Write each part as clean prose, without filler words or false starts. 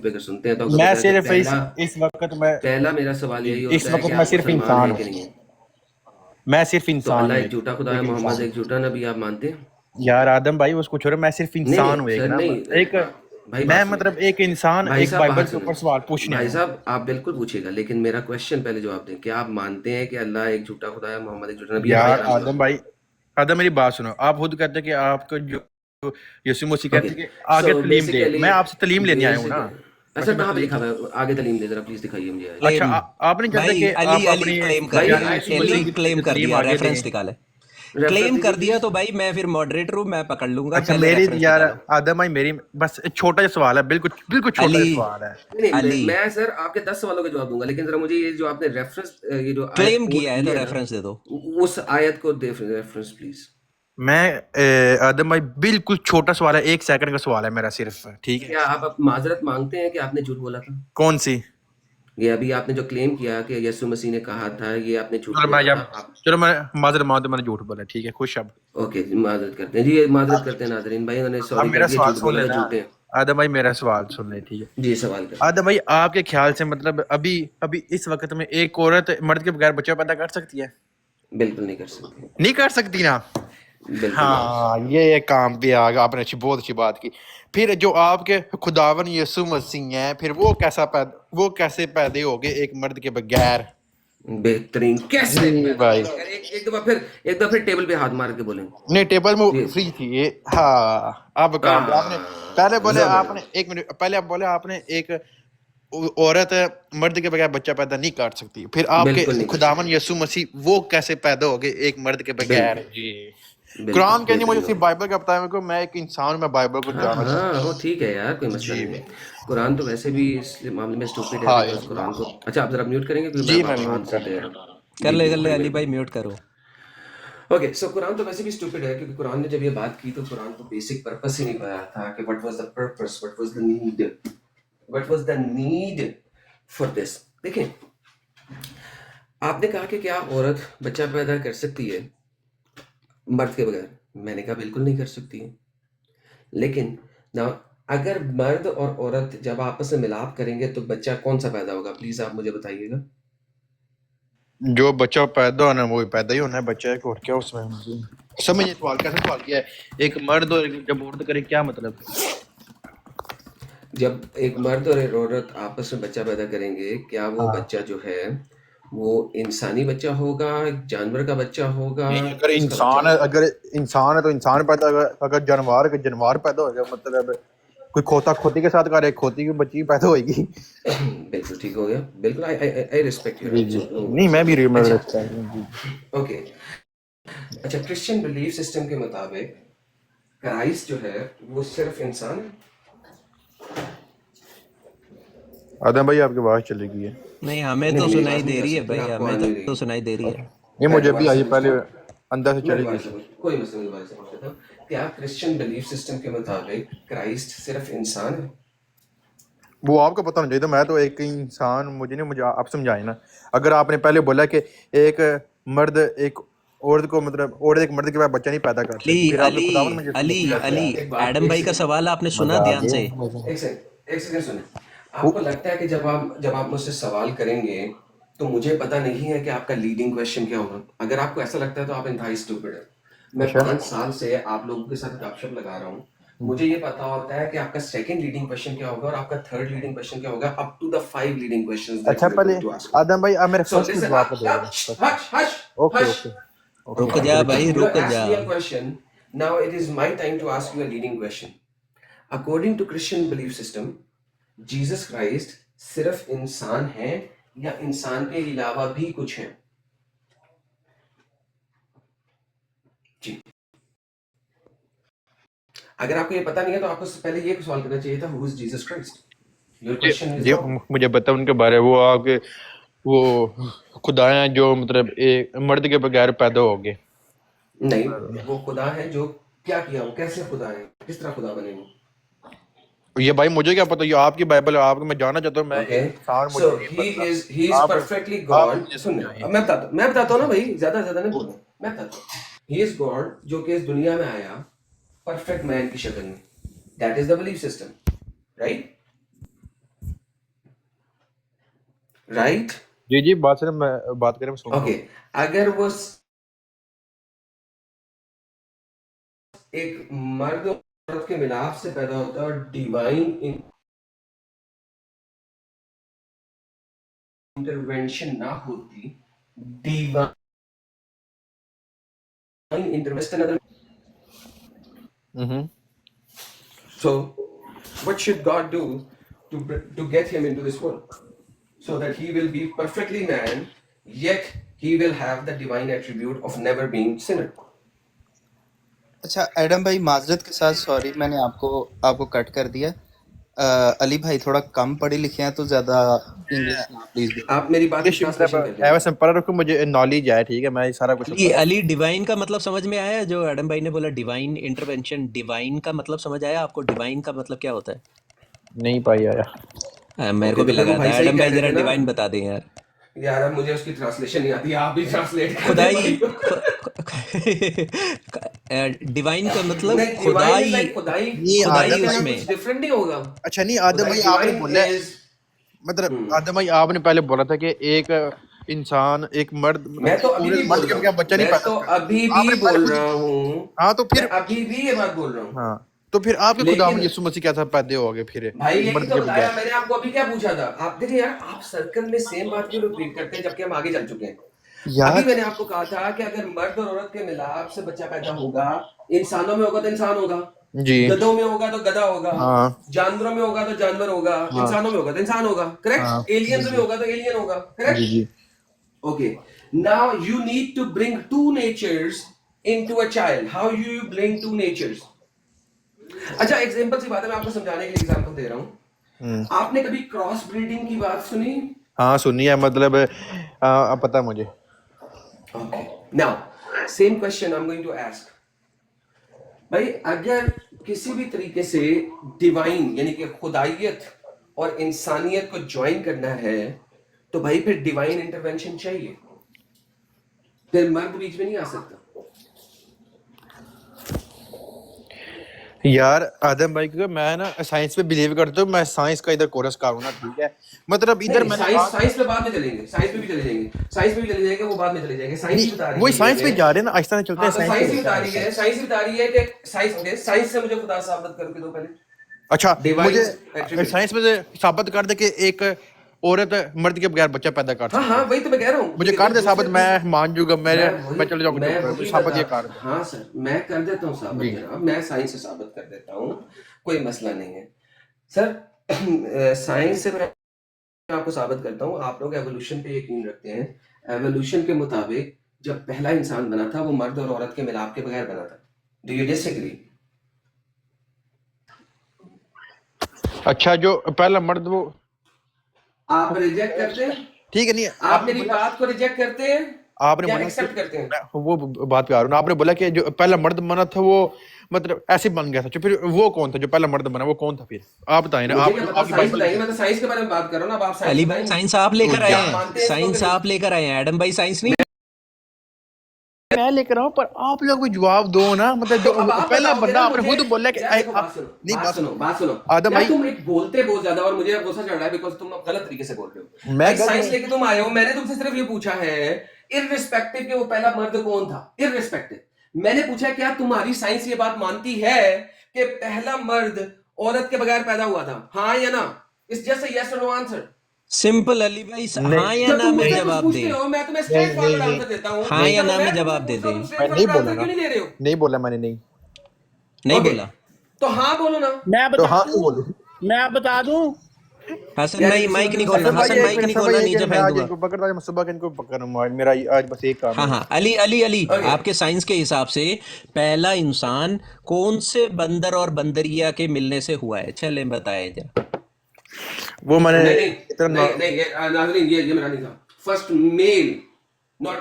पे अगर सुनते हैं तो आपको मैं पता है कि सिर्फ पहला पहला मेरा सवाल यही इस होता है वक्त कि मैं आप सिर्फ मुसलमान इंसान हैं कि हूँ। नहीं है। मैं सिर्फ तो इंसान अल्लाह हूँ, एक झूठा खुदा है, एक मोहम्मद इंसान। एक झूठा नबी, आप मानते हैं? यार आदम भाई उसको छोड़ो, मैं सिर्फ नहीं इंसान नहीं हूँ एक सर, ना, नहीं एक भाई बात मैं सुने, मतलब एक इंसान भाई एक साहब बाइबल बात के सुने, ऊपर सवाल पूछने भाई आया हूँ। साहब आप बिल्कुल पूछिएगा, लेकिन मेरा क्वेश्चन पहले जवाब दें, क्या आप मानते हैं कि अल्लाह एक झूठा खुदा है, मोहम्मद एक झूठा नबी है, हाँ यार या ना? आदम मेरी बात सुनो, आप खुद कहते हैं कि आपको जो यीशु मसीह ओके, कहते हैं कि सो आगे तलीम दे, बेसिकली मैं आपसे तलीम लेने आया हूँ बेसिक ना। अच्छा, वैसे मैं कहाँ पे तलीम लिखा हुआ चाहता है आगे तलीम दे, जरा प्लीज दिखाइए मुझे आज। हूँ। अच्छा क्लेम आपने चाहता भाई कि अली आप अली अपने क्लेम कर भाई दिया, बेचारे यीशु अली मसीह एक्चुअली की क्लेम कर तलीम दिया, आगे दें। रेफरेंस निकाले। रेफरेंस क्लेम दीजिए कर दिया प्लीज। तो भाई मैं फिर मॉडरेटर हूँ, मैं पकड़ लूंगा, अच्छा पहले मेरी रेफरेंस यार निकालो। आदम भाई मेरी बस एक छोटा सा सवाल है, बिल्कुल बिल्कुल छोटा अली सा सवाल है। नहीं नहीं, अली मैं सर आपके 10 सवालों के जवाब दूंगा, लेकिन जरा मुझे ये जो आपने रेफरेंस, ये जो आयत क्लेम कोट किया है की तो है ना, रेफरेंस दे दो। उस आयत को दे रेफरेंस प्लीज। आदम भाई बिल्कुल छोटा सवाल है, 1 सेकंड का सवाल है मेरा सिर्फ, ठीक है। क्या आप माजरत मांगते हैं कि आपने झूठ बोला था? कौन सी? ये अभी आपने जो क्लेम किया कि यीशु मसीह ने कहा था, ये आपने झूठ चलो बोला था आप? मैं माजर मान, मैंने झूठ बोला, ठीक है, खुश अब। ओके जी, माजरत करते हैं जी, ये माजरत करते हैं नाजरीन भाई, उन्होंने अब सॉरी कर मेरा दिया, सवाल झूठ सुन बोला था, लेना। झूठे हैं। आदम भाई मेरा सवाल सुन ले, ठीक है। जी सवाल करें। आदम भाई आपके ख्याल से मतलब अभी अभी इस वक्त में एक औरत मर्द के बगैर बच्चा पैदा कर सकती है? बिल्कुल नहीं कर सकते, नहीं कर सकती ना। बिल्कुल नहीं कर हाँ सकते। ये काम भी आ गया, आपने बहुत अच्छी बात की। फिर जो आपके खुदावन यीशु मसीह हैं, फिर वो कैसे पैदा हो गए एक मर्द के बगैर? बेहतरीन, कैसे जी पैदा भाई। हुए? अगर एक दफा फिर टेबल पे हाथ मार के बोलें नहीं टेबल में प्लीज। फ्री थी ये। हाँ अब काम पे आपने पहले बोले, आपने जबरदस्त। 1 मिनट पहले आप बोले आपने एक औरत मर्द के बगैर बच्चा पैदा नहीं कर सकती, फिर आपके बिल्कुल नहीं कर खुदावन सकते, यीशु मसीह वो कैसे पैदा हो गए एक मर्द के बगैर? बिल्कुल, जी बिल्कुल कुरान कहनी मुझे बेहतरीन हो सिर्फ गया। बाइबल का बताया, मेरे को मैं एक इंसान हूं, मैं बाइबल को हाँ जानना हाँ, चाहता वो ठीक है यार, कोई हूँ। मसला जी नहीं है। भाई। कुरान तो वैसे भी इस मामले में स्टूपिड है, हाँ बिकॉज यार। कुरान को, अच्छा आप जरा म्यूट करेंगे क्योंकि मैं जी अब मैं आपका म्यूट आंसर कर दे रहा रहा हूँ। हूँ। कर जी ले जी, कर ले बड़ी अली भाई, मेहरबानी। म्यूट करो। ओके, सो कुरान तो वैसे भी स्टूपिड है, क्योंकि कुरान ने जब ये बात की तो कुरान को बेसिक पर्पस ही नहीं बताया था कि what was the purpose, what was the need for this. देखें, आपने कहा कि क्या औरत बच्चा पैदा कर सकती है मर्द के बगैर? मैंने कहा बिल्कुल नहीं कर सकती है। लेकिन ना, अगर मर्द और औरत जब आपस में मिलाप करेंगे तो बच्चा कौन सा पैदा होगा, प्लीज आप मुझे बताइएगा। जो बच्चा पैदा होना है वो पैदा ही होना है, बच्चा है और क्या उसमें। समझ ये सवाल कैसे सवाल किया है, एक मर्द और जब औरत करे क्या मतलब? जब एक मर्द और एक औरत आपस में बच्चा पैदा करेंगे, क्या वो हाँ बच्चा जो है वो इंसानी बच्चा होगा, जानवर का बच्चा होगा, नहीं, अगर किसका बच्चा इंसान है, होगा? अगर इंसान है तो इंसान पैदा होगा, अगर जानवर के जानवर पैदा हो गया मतलब कोई खोता खोती के साथ करे, खोती की बच्ची पैदा होगी। बिल्कुल ठीक हो गया, बिल्कुल, आई आई रिस्पेक्ट योर जी जी आंसर, नो नहीं वरीज। मैं भी अच्छा, जी। ओके, अच्छा, क्रिश्चियन बिलीफ सिस्टम के मुताबिक क्राइस्ट जो है वो सिर्फ इंसान है। आदम भाई आपकी आवाज चली गई है। नहीं हमें नहीं तो मेरी सुनाई आवाज नहीं दे जा रही है सकती, भाई, आपको आ हमें नहीं तो रही। सुनाई दे रही है। नहीं मैं मुझे भी दोबारा से आई, पूछता पहले हूँ, अंदर से मैं चली दोबारा गई से थी। पूछ, कोई मसला नहीं, दोबारा से पूछ लेता हूँ। क्या क्रिश्चियन बिलीफ सिस्टम के मुताबिक क्राइस्ट सिर्फ इंसान है? वो आपको पता होना चाहिए था, मैं तो एक इंसान, मुझे आप समझाए ना। अगर आपने पहले बोला कि एक मर्द एक औरत को मतलब औरत एक मर्द के बाद बच्चा नहीं पैदा कर अली सकती, फिर आपने अली खुदावन मुझे अली मसीह अली किया। एक बात, एडम एक भाई का सेकंड, सवाल आपने सुना मजा आ ध्यान गया से? मजा। एक सेकंड सुने। आपको लगता है कि जब आप मुझसे सवाल करेंगे तो मुझे पता नहीं है कि आपका लीडिंग क्वेश्चन क्या होगा? अगर आपको ऐसा लगता है तो आप इंतहाई स्टूपिड है। मैं अच्छा 5 साल से आप लोगों के साथ गपशप लगा रहा हूँ, मुझे ये पता होता है कि आपका सेकंड लीडिंग क्वेश्चन क्या होगा और आपका थर्ड लीडिंग क्वेश्चन क्या होगा, up to the 5 leading questions that अच्छा यू आर पहले going to ask me. Adam भाई आप मेरे सो फर्स्ट लिसन, जवाब को दे हश दो। Hush hush okay hush. Okay okay रुक Okay, जा बिल्कुल। भाई, you रुक asked जा। me a question. Now it is my time to ask you a leading question. According to Christian belief system, Jesus Christ सिर्फ इंसान है या इंसान के अलावा भी कुछ है? जी, अगर आपको ये पता नहीं है तो आपको पहले ये सवाल करना चाहिए था, who is Jesus Christ? Your जी क्वेश्चन इज जी रॉन्ग। मुझे पता उनके बारे में, वो आपके वो खुदा हैं जो मतलब एक मर्द के बगैर पैदा हो गए। नहीं, वो खुदा है जो क्या किया, वो कैसे खुदा है, किस तरह खुदा बने वो? ये भाई मुझे क्या पता, ये आपकी बाइबल है, आपको मैं जानना चाहता हूँ, मैं ओके, एक इंसान, सो मुझे नहीं पता। ही इज आप परफेक्टली आप गॉड। मुझे सुन, समझाइए। मैं बताता हूँ ना भाई, ज्यादा ज्यादा नहीं बोलना, मैं बताता हूँ। ही इज गॉड जो कि इस दुनिया में आया परफेक्ट मैन की शक्ल में, that is the belief system, right? Right? जी जी, बात से मैं बात करें, मैं सुन रहा ओके, हूँ। अगर वो एक मर्द और औरत के मिलाप से पैदा होता है और डिवाइन इंटरवेंशन ना होती, divine intervention, hmm. so what should God do to get him into this world so that he will be perfectly man, yet he will have the divine attribute of never being sinner? अच्छा Adam भाई, माजरत के साथ sorry मैंने आपको आपको cut कर दिया। अली भाई थोड़ा कम पढ़े लिखे हैं तो ज़्यादा इंग्लिश ना प्लीज़ बोलें। आप मेरी बात की इंग्लिश ट्रांसलेशन कर मतलब लेना। ऐसा सिंपल रखो, मुझे नॉलेज है, ठीक है, मैं ये सारा कुछ अली पता अली डिवाइन का मतलब समझ में आया? जो एडम भाई ने बोला डिवाइन इंटरवेंशन, डिवाइन का मतलब समझ आया आपको? डिवाइन का मतलब क्या होता है? नहीं पाई आया। मेरे ओके, को भी तो फिर वो लगा भाई था। सही एडम कह भाई रहे जरा थे ना डिवाइन बता दें यार। यार, अब मुझे उसकी ट्रांसलेशन नहीं आती, आप भी ट्रांसलेट कर दे खुदाई भाई को। डिवाइन का मतलब नहीं, डिवाइन इज खुदाई, लाइक खुदाई। नहीं खुदाई आदम खुदाई कहना भाई, उसमें। कुछ डिफरेंट नहीं होगा? अच्छा नहीं आदम खुदाई भाई, आपने डिवाइन बोला इज मतलब आदम भाई आपने पहले बोला था कि एक इंसान, एक मर्द, मैं तो मतलब अभी औरत भी मर्द बोल के रहा बगैर हूँ, बच्चा नहीं मैं पैदा तो कर अभी सकता। भी आपने पहले बोल खुद, रहा हूँ, हाँ तो मैं फिर, अभी भी ये बात बोल रहा हूँ। हाँ तो फिर आपके खुदा लेकिन यीशु मसीह कैसा पैदा हो गए फिर भाई यही मर्द तो के बताया बगैर? मैंने आपको। अभी क्या पूछा था आप? देखिए यार, आप सर्कल में सेम बात क्यों रिपीट करते हैं जबकि हम आगे चल चुके हैं? अभी यार मैंने आपको कहा था कि अगर मर्द और औरत के मिलाप से बच्चा पैदा होगा, इंसानों में होगा तो इंसान होगा, जी गधों में होगा तो गधा होगा, हाँ जानवरों में होगा तो जानवर होगा, हाँ इंसानों में होगा तो इंसान होगा, हाँ करेक्ट? जी एलियंस में जी होगा तो एलियन होगा, जी करेक्ट? जी। Okay. Now you need to bring two natures into a child. How you bring two natures? अच्छा, एग्जांपल सी बात है, मैं आपको समझाने के लिए एग्जांपल दे रहा हूँ। आपने कभी क्रॉस ब्रीडिंग की बात सुनी? हाँ सुनिए, मतलब पता है मुझे। Okay. Now, same question I'm going to ask. भाई, अगर किसी भी तरीके से डिवाइन यानी कि खुदाइयत और इंसानियत को ज्वाइन करना है, तो भाई फिर डिवाइन इंटरवेंशन चाहिए, फिर मर्द बीच में नहीं आ सकता। यार आदम भाई, क्योंकि मैं ना साइंस पे बिलीव करता हूँ, मैं साइंस का इधर कोर्स कर हूँ ना, ठीक है, मतलब इधर नहीं, मैंने साइंस बात, साइंस पे बाद में चलेंगे, साइंस पे भी चले जाएंगे, साइंस पे भी चले जाएंगे, वो बाद में चले जाएंगे। साइंस नहीं भी बता रही वही है साइंस पे ये। जा रहे हैं ना, आहिस्ता से चलते हाँ, हैं, तो साइंस पे साइंस भी चलते बता हैं। रही है, साइंस भी बता रही है कि साइंस, ओके, साइंस से मुझे खुदा साबित करके दो पहले, अच्छा डिवाइन मुझे एट्रीब्यूट। साइंस में से साबित कर दे कि एक औरत मर्द के बगैर बच्चा पैदा कर हाँ सकती हाँ, है, वही तो मैं कह रहा हूँ। मुझे कोई कर दे दूसरे साबित, दूसरे मैं मान जूंगा, मैं चले जाऊंगा मैं चुप, वही साबित बता, ये कर दे। हाँ सर, मैं कर देता हूँ साबित जी जनाब, मैं साइंस से साबित कर देता हूँ, कोई मसला नहीं है सर। साइंस से मैं आपको साबित करता हूँ। आप लोग एवोल्यूशन पे यकीन रखते हैं, एवोल्यूशन के मुताबिक जब पहला इंसान बना था वो मर्द और औरत के मिलाप के बगैर बना था। Do you disagree? अच्छा, जो पहला मर्द वो, आप रिजेक्ट करते हैं? ठीक है, नहीं आप आपने मेरी बोला, बात को रिजेक्ट करते हैं आपने या बोला कि एक्सेप्ट करते हैं? मैं वो बात पे आ रहा हूँ ना, आपने बोला कि जो पहला मर्द बना था वो मतलब ऐसे बन गया था, तो फिर वो कौन था जो पहला मर्द बना, वो कौन था फिर? आप बताएं ना, मुझे आप क्या पता, आपकी साइंस बाइबल बताएंगे, में। मैं तो साइंस के बारे में बात कर रहा हूँ ना, अब आप साइंस अली भाई बताएंगे। साइंस आप तो लेकर आए क्या आप हैं, मानते हैं इसको कि साइंस नहीं? आप लेकर आए हैं। एडम भाई साइंस नहीं। मैं लेकर आऊं, पर आप लोग भी जवाब दो ना, मतलब तो जो अब आप पहला बताओगे बंदा ना आपने मुझे। खुद बोला कि यार देखो, बात सुनो, नहीं बात बात सुनो, बात सुनो। आदम यार भाई, तुम एक बोलते बहुत ज्यादा और मुझे अब गुस्सा चढ़ रहा है बिकॉज तुम अब गलत तरीके से बोल रहे हो। मैं भाई गलत साइंस नहीं, लेके तुम आए हो, मैंने तुमसे सिर्फ ये पूछा है, इररिस्पेक्टिव कि वो पहला मर्द कौन था, इररिस्पेक्टिव मैंने पूछा क्या तुम्हारी साइंस ये बात मानती है कि पहला मर्द औरत के बगैर पैदा हुआ था, हाँ या ना? इट्स जस्ट अ यस और नो आंसर। सिंपल अली भाई, नहीं हाँ या जब ना तुम में मुझसे कुछ जवाब पूछते दें। हो मैं तुम्हें नहीं स्ट्रेट नहीं फॉरवर्ड नहीं आंसर देता हूँ। हाँ नहीं या जब ना मैं में तुमसे जवाब दे पूछ रहा हूँ दें। तुम स्ट्रेट मैं नहीं फॉरवर्ड बोला आंसर ना, क्यों नहीं दे रहे हो? नहीं बोला मैंने, नहीं नहीं ओके, बोला। तो हाँ बोलो ना। मैं तो बता हाँ दूं बोलो। मैं बता दूं हसन यार भाई एक माइक सुनो नहीं तो खोलना, सही हसन भाई बात हसन है। एक माइक मिनट, नहीं हसन खोलना, भाई एक नीचे मिनट, मैं फेंक आज दूंगा। इनको पकड़ रहा हूँ, मैं सुबह इनको पकड़ रहा हूँ, मेरा आज बस एक काम हाँ है। हाँ, अली अली अली, ओके, आपके साइंस के हिसाब से पहला इंसान कौन से बंदर और बंदरिया के मिलने से हुआ है? चलें बताए जरा। वो मैंने नहीं नहीं इतना नहीं नहीं, नाजरीन ये मेरा नहीं था। First male, not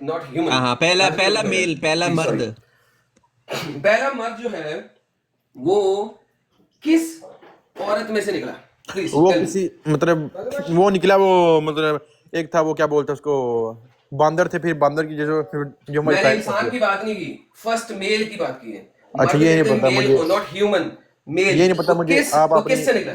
not human. हाँ हाँ, पहला नाजरीन पहला रुक जाओ यार, मेल, पहला प्लीज मर्द। सॉरी। पहला मर्द जो है वो किस औरत में से निकला? प्लीज वो टेल मी। किसी मतलब वो निकला, वो मतलब एक था, वो क्या बोलते हैं उसको, बंदर थे, फिर बंदर की जो जो हमारी मैंने साइड होती इंसान है। की बात नहीं की, फर्स्ट मेल की बात की है। अच्छा मर्द ये नहीं कहते हैं पता मेल मुझे, को, नॉट ह्यूमन। मेल ये नहीं पता मुझे, आप वो अपनी किस से निकला?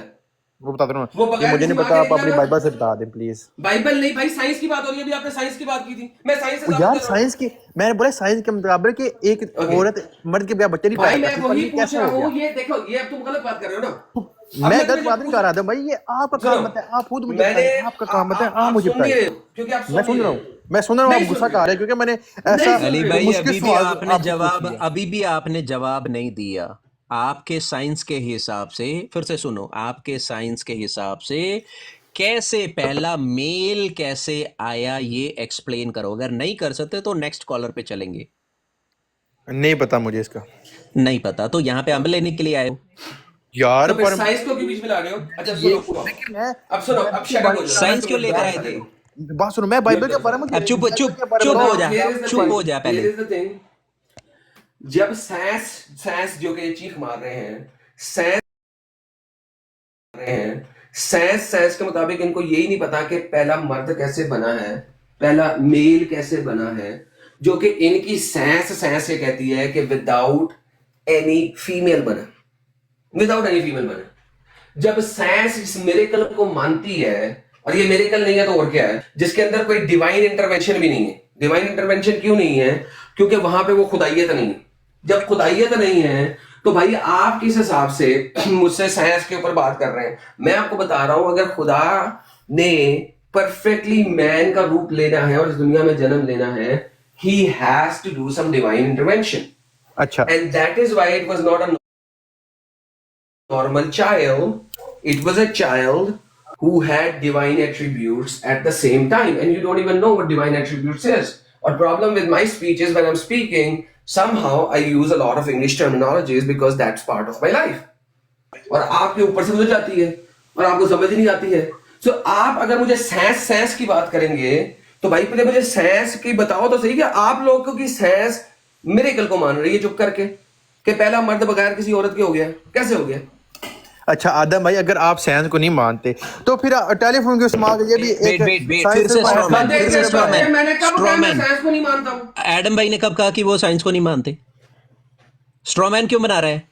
वो बताता हूँ वो ये बगैर मुझे किसी नहीं माँ पता, के आप निकला अपनी था। बाइबल से बता दें प्लीज। बाइबल नहीं भाई, साइंस की बात हो रही है, अभी आपने साइंस की बात की थी, मैं साइंस से वो साबित यार कर रहा हूँ। साइंस की, मैंने बोला साइंस के मुताबिक कि एक ओके औरत मर्द के बिना बच्चे नहीं भाई, पैदा मैं करती, पर वही ये पूछ कैसे रहा हो गया? हूँ, ये देखो, ये अब तुम गलत बात कर रहे हो ना। अब मैं मैं गलत तुम्हें जो बात नहीं पूछ, कर रहा था भाई, ये आपका सुनो, काम बताए, आप खुद मुझे मैंने बताइए, आपका काम बताए, आप आप मुझे सुन नहीं बताइए। रहे हो, क्योंकि आप मैं सुन नहीं सुन रहा रहे हूँ, हो, मैं सुन रहा हूँ, आप नहीं सुन गुस्सा रहे कर हो, रहे हैं क्योंकि मैंने नहीं ऐसा सुन अली रहे हो। भाई मुश्किल अभी भी सवाल आपने आपसे पूछ जवाब, लिया। अभी भी आपने जवाब नहीं दिया। आपके साइंस के हिसाब से, फिर से सुनो, आपके साइंस के हिसाब से कैसे पहला मेल कैसे आया, ये एक्सप्लेन करो। अगर नहीं कर सकते तो नेक्स्ट कॉलर पे चलेंगे। नहीं पता मुझे इसका नहीं पता तो यहाँ पे अमल लेने के लिए आए हो। यार, तो फिर पर साइंस को क्यों बीच में ला रहे हो? अच्छा ये सुनो, देखिए मैं अब सुनो, अब बाइबल के शट अप बारे हो में जाओ, बताना साइंस 10 क्यों मिनट लेकर यार, आए बकवास करने थे? दो। बात सुनो, मैं म्यूट बाइबल के करो बारे सर। में अब चुप चुप बाइबल के बारे में चुप So हो बताऊं, जा, here क्या is the चुप thing, हो जा here पहले। is the thing, जब सैंस सैंस जो कि चीख मार रहे हैं, सैंस रहे हैं, सैंस सैंस के मुताबिक इनको यही नहीं पता कि पहला मर्द कैसे बना है, पहला मेल कैसे बना है, जो कि इनकी सैंस सैंस ये कहती है कि विदाउट एनी फीमेल बना, विदाउट एनी फीमेल बना। जब साइंस इस मिरेकल को मानती है, और ये मिरेकल नहीं है तो और क्या है, जिसके अंदर कोई डिवाइन इंटरवेंशन भी नहीं है। डिवाइन इंटरवेंशन क्यों नहीं है? क्योंकि वहां पे वो खुदाइयत नहीं है। जब खुदाइयत नहीं है तो भाई आप किस हिसाब से मुझसे साइंस के ऊपर बात कर रहे हैं? मैं आपको बता रहा हूं, अगर खुदा ने परफेक्टली मैन का रूप लेना है और इस दुनिया में जन्म लेना है, he has to do some divine intervention, अच्छा and that is why it was not a normal child. It was a child who had divine attributes at the same time, and you don't even know what divine attributes is. Or problem with my speech is when I'm speaking, somehow I use a lot of English terminologies because that's part of my life. और आपके ऊपर से गुजर जाती है और आपको समझ ही नहीं आती है। सो आप अगर मुझे सैंस सैंस की बात करेंगे तो भाई पहले मुझे सैंस की बताओ तो सही कि आप लोगों की सैंस मिरेकल को मान रही है चुप करके कि पहला मर्द बगैर किसी औरत के हो गया, कैसे हो गया? अच्छा आदम भाई, अगर आप साइंस को नहीं मानते तो फिर टेलीफोन के इस्तेमाल के लिए भी वेट एक वेट वेट, साइंस फिर से से स्ट्रॉमैन, बंदे फिर से से स्ट्रॉमैन, मैंने कब कहा मैं स्ट्रॉमैन। साइंस को नहीं मानता हूं? एडम भाई ने कब कहा कि वो साइंस को नहीं मानते? स्ट्रॉमैन क्यों बना रहा है?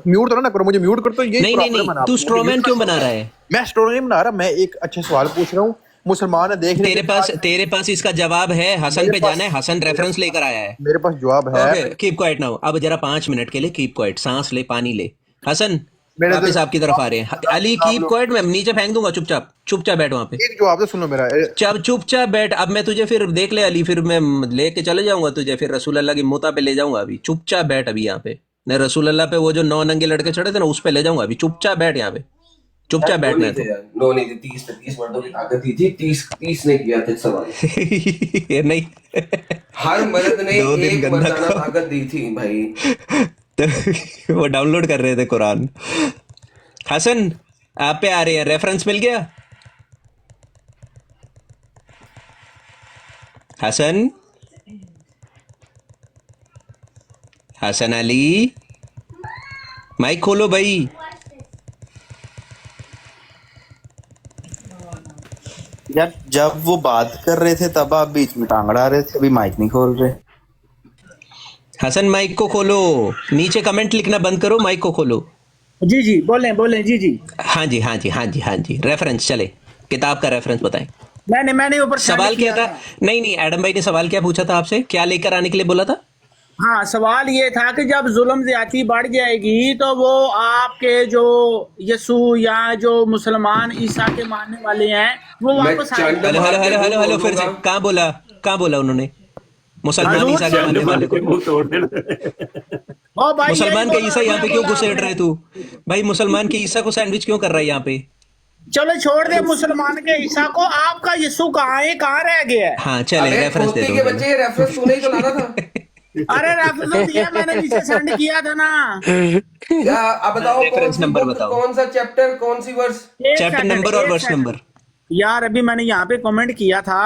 म्यूट तो ना करो, मुझे म्यूट कर तो यही नहीं नहीं प्रॉब्लम है नहीं, ना तू आपको, मुझे स्ट्रॉमैन म्यूट क्यों कर बना रहा सकते है? हैं। मैं स्टोरी नहीं बना रहा, मैं एक अच्छे सवाल पूछ रहा हूँ, मुसलमान है देखने के बाद तेरे पास इसका जवाब है। हसन मेरे पे पास जाना है, हसन रेफरेंस लेकर आया है। मेरे पास जवाब है। Okay keep quiet now. अब जरा 5 मिनट के लिए कीप क्वाइट, सांस ले, पानी ले। हसन मेरे वापस तो आपकी तरफ आ रहे हैं। अली आप कीप लोग क्वाइट, मैं नीचे फेंक दूंगा। चुपचाप चुपचाप बैठ वहां पे, एक जवाब तो सुन लो मेरा। चुपचाप बैठ। अब मैं तुझे फिर देख ले अली, फिर मैं लेके चले जाऊंगा तुझे, फिर रसूल अल्लाह की मोता पे ले जाऊंगा। अभी चुपचाप बैठ अभी यहाँ पे। मैं रसूल अल्लाह पे वो जो 9 नंगे लड़के चढ़े थे ना, उस पे ले जाऊंगा अभी। चुपचाप बैठ यहाँ पे, चुपचाप नो बैठना नहीं है थे तो। यार, नो नहीं थे। 30 मर्दों की ताकत ही थी, 30 ने किया था सवाल। ये नहीं हर मर्द ने 2 दिन एक गंदा मर्दाना काम। ताकत दी थी भाई। तो वो डाउनलोड कर रहे थे कुरान। हसन आप पे आ रहे हैं, रेफरेंस मिल गया? हसन, हसन अली, माइक खोलो भाई। यार जब वो बात कर रहे थे तब आप बीच में टांग अड़ा रहे थे, अभी माइक नहीं खोल रहे। हसन माइक को खोलो, नीचे कमेंट लिखना बंद करो, माइक को खोलो। जी जी बोलें बोलें जी जी। हाँ जी हाँ जी हाँ जी हाँ जी, रेफरेंस चले, किताब का रेफरेंस बताएं। मैंने ऊपर सवाल क्या था? नहीं नहीं, एडम भाई ने सवाल क्या पूछा था आपसे, क्या लेकर आने के लिए बोला था? हाँ सवाल ये था कि जब जुल्म ज्यादती बढ़ जाएगी तो वो आपके जो यसु या जो मुसलमान ईसा के मानने वाले हैं वो मैं वापस Chand hello hello hello hello hello, फिर से बोलूंगा। कहाँ बोला उन्होंने? मुसलमान हजूर ईसा के मानने वाले को। ओ भाई मुसलमान के ईसा यहाँ पे क्यों घुसेड़ रहे? रहे तू भाई? मुसलमान के ईसा को सैंडविच क्यों कर रहा है यहाँ पे? चलो छोड़ दे मुसलमान के ईसा को, आपका यसु कहाँ है, कहाँ रह गया है? हाँ चले, अरे रेफरेंस दे खोती दो। के बच्चे, ये रेफरेंस तूने ही तो लाना था। अरे रेफरेंस दिया मैंने, नीचे सेंड किया था ना। क्या अब बताओ, कौन रेफरेंस सी नंबर बुक, बताओ, कौन सा चैप्टर, कौन सी वर्स? एक चैप्टर सेकंड, नंबर और एक वर्स सेकंड। नंबर। यार अभी मैंने यहाँ पे कमेंट किया था,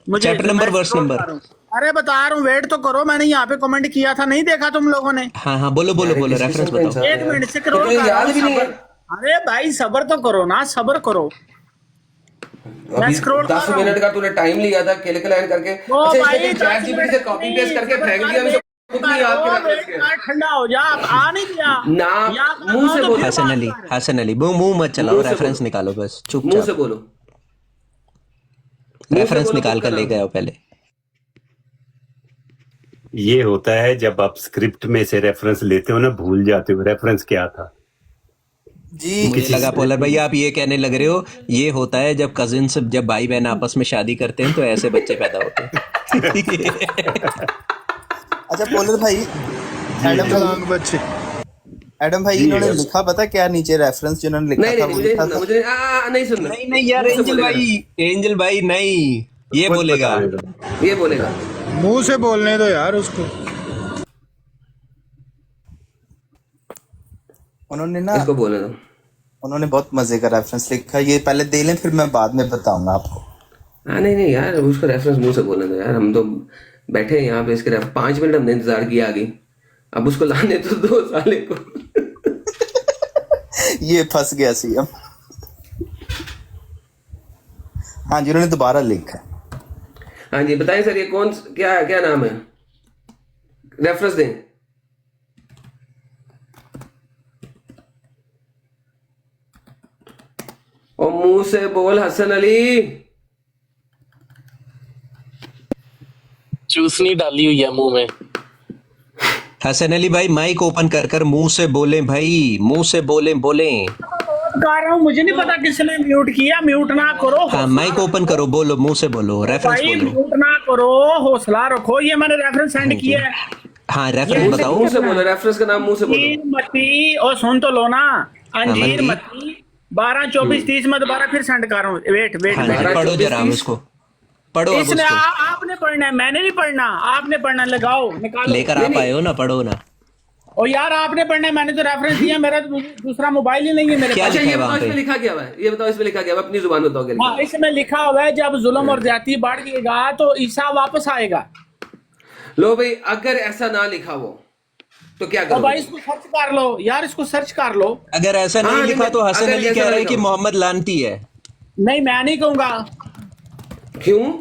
मुझे चैप्टर नंबर, मैं वर्स scroll नंबर। कर रहा हूँ। अरे बता रहा हूँ, वेट तो करो, मैंने यहाँ पे कमेंट किया था, नहीं देखा तुम लोगों ने? हाँ हाँ बोलो बोलो बोलो, रेफरेंस बताओ। एक मिनट से scroll तुझे कर रहा याद हूँ, भी नहीं है? सब्र। अरे भाई सब्र तो करो ना, सब्र करो। मैं अभी scroll कर 10 रहा हूँ। मिनट का तूने टाइम लिया था, किल क्लाइन करके। ओ अच्छा भाई इसने 10 चैट जीपीटी से मिनट कॉपी नहीं, पेस्ट करके सब्र फेंक कर, दिया। खुद नहीं आपके रेफरेंस के ठंडा हो जा, आप आ नहीं दिया ना, यहाँ का मुंह से तो बोलो। फिर हसन बात अली, कर। हसन अली मुंह मत चलाओ, मुंह से रेफरेंस बोलो। निकालो बस मुंह चुपचाप, से बोलो, मुंह से रेफरेंस बोलो निकाल खुद का कर ले नाम। गए हो पहले। ये होता है जब आप स्क्रिप्ट में से रेफरेंस लेते हो ना, भूल जाते हो रेफरेंस क्या था। जी मुझे किसी लगा से पोलर भाई आप ये कहने लग रहे हो ये होता है जब कजिन जब भाई बहन आपस में शादी करते हैं तो ऐसे बच्चे पैदा होते हैं। अच्छा पोलर भाई, एडम भाई, लांग बच्चे एडम भाई जी, इन्होंने yes. लिखा पता क्या नीचे रेफरेंस जिन्होंने लिखा नहीं था नहीं वो मुझे नहीं लिखा सुनना, था मुझे नहीं सुनना। नहीं नहीं यार, मुंह से एंजल बोलेगा। भाई, एंजल भाई नहीं, ये खुद बोलेगा। बताएगा। ये बोलेगा। मुंह से बोलने दो यार उसको। उन्होंने ना, इसको बोलने दो। उन्होंने बहुत मजे का रेफरेंस लिखा, ये पहले दे लें फिर मैं बाद में बताऊंगा आपको। हाँ नहीं नहीं यार, उसको रेफरेंस मुंह से बोलने दो यार, हम तो बैठे हैं यहाँ पे, इसके 5 मिनट हमने इंतजार किया आगे, अब उसको लाने तो दो साले को। ये फंस गया सीएम। हाँ जी, उन्होंने दोबारा लिखा है। हाँ जी बताइए सर, ये कौन क्या क्या नाम है, रेफरेंस दें। और मुंह से बोल हसन अली। चूसनी डाली हुई है मुंह में। हसन अली भाई माइक ओपन कर कर मुंह से बोले भाई, मुंह से बोले बोले। कह रहा हूँ, मुझे नहीं पता किसने म्यूट किया, म्यूट ना करो। हाँ माइक ओपन करो, बोलो मुंह से बोलो, रेफरेंस भाई बोलो। म्यूट ना करो, हौसला रखो। ये मैंने रेफरेंस सेंड किया है। हाँ रेफरेंस मुंह से बताओ। बोलो, रेफरेंस का नाम मुंह से बोलो। अंजीर मती, और सुन तो लो ना, अंजीर मती। मती 12 24 30 में दोबारा फिर सेंड कर रहा हूँ। वेट वेट हाँ वेट। जी, पढ़ो जरा अब उसको, पढ़ो अब इसने उसको। आपने पढ़ना है, मैंने नहीं पढ़ना, आपने पढ़ना। लगाओ निकालो। लेकर आप आए हो ना, पढ़ो ना। और यार आपने पढ़ना है, मैंने तो रेफरेंस दिया, मेरा तो दूसरा मोबाइल ही नहीं है मेरे क्या पास। अच्छा लिखा ये है बताओ वहाँ इसमें पे? लिखा क्या हुआ है, ये बताओ इसमें लिखा क्या हुआ है? अपनी जुबान में बताओ क्या लिखा हाँ है? इसमें लिखा हुआ है जब जुल्म और ज्यादती बढ़ जाएगा तो ईसा वापस आएगा। लो भाई, अगर ऐसा ना लिखा हो तो क्या तो भाई करोगे? इसको सर्च कर लो यार, इसको सर्च कर लो। अगर ऐसा नहीं हाँ, लिखा तो हसन अगर अली ऐसा कह रहा है लिखा कि हो। मोहम्मद लानती है। नहीं मैं नहीं कहूंगा, क्यों?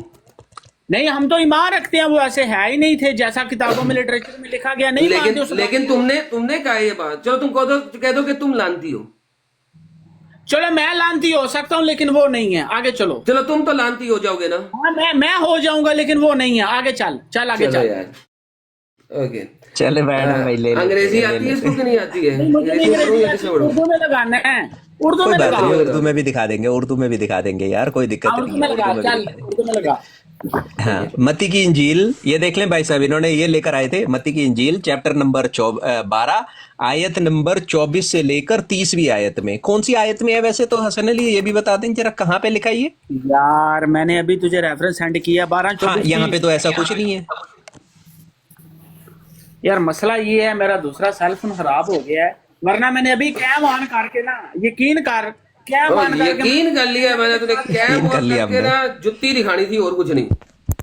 नहीं हम तो ईमान रखते हैं, वो ऐसे है ही नहीं थे जैसा किताबों में लिटरेचर में लिखा गया। नहीं मानते लेकिन उस लेकिन तुमने कहा ये बात, चलो तुम कह दो कि तुम लानती हो। चलो मैं लानती हो सकता हूँ लेकिन वो नहीं है। आगे चलो। चलो तुम तो लानती हो जाओगे ना। हाँ मैं हो जाऊंगा लेकिन वो नहीं है। आगे चल चल आगे चलो चल। यार ओके। चले मैडम भाई ले अंग्रेजी आती है इसको कि नहीं आती है? मुझे नहीं अंग्रेजी पढ़ूं या अंग्रेजी किसमें पढ़ूं? उर्दू में लगाना है, उर्दू कोई में बात लगा, नहीं, उर्दू में भी दिखा देंगे, उर्दू में भी दिखा देंगे यार, कोई दिक्कत उर्दू नहीं में है, लगा, उर्दू में भी चल दिखा देंगे। उर्दू में लगा। हाँ मत्ती की इंजील, ये देख लें भाई साहब, इन्होंने ये लेकर आए थे मत्ती की इंजील चैप्टर नंबर 12 आयत नंबर 24 से लेकर 30वीं आयत में। कौन सी आयत में है वैसे तो हसन अली ये भी बता दें जरा, कहाँ पे लिखा है ये? यार मैंने अभी तुझे रेफरेंस सेंड किया 12 हाँ 24। यहाँ पे तो ऐसा कुछ नहीं है। यार मसला ये है, मेरा दूसरा सेल फोन खराब हो गया है, वरना मैंने अभी कैम ऑन करके ना, यकीन कर, कैम ऑन करके यकीन कर लिया मैंने, तूने कैम यकीन कर ऑन लिया करके हमने। ना जुत्ती दिखानी थी और कुछ नहीं।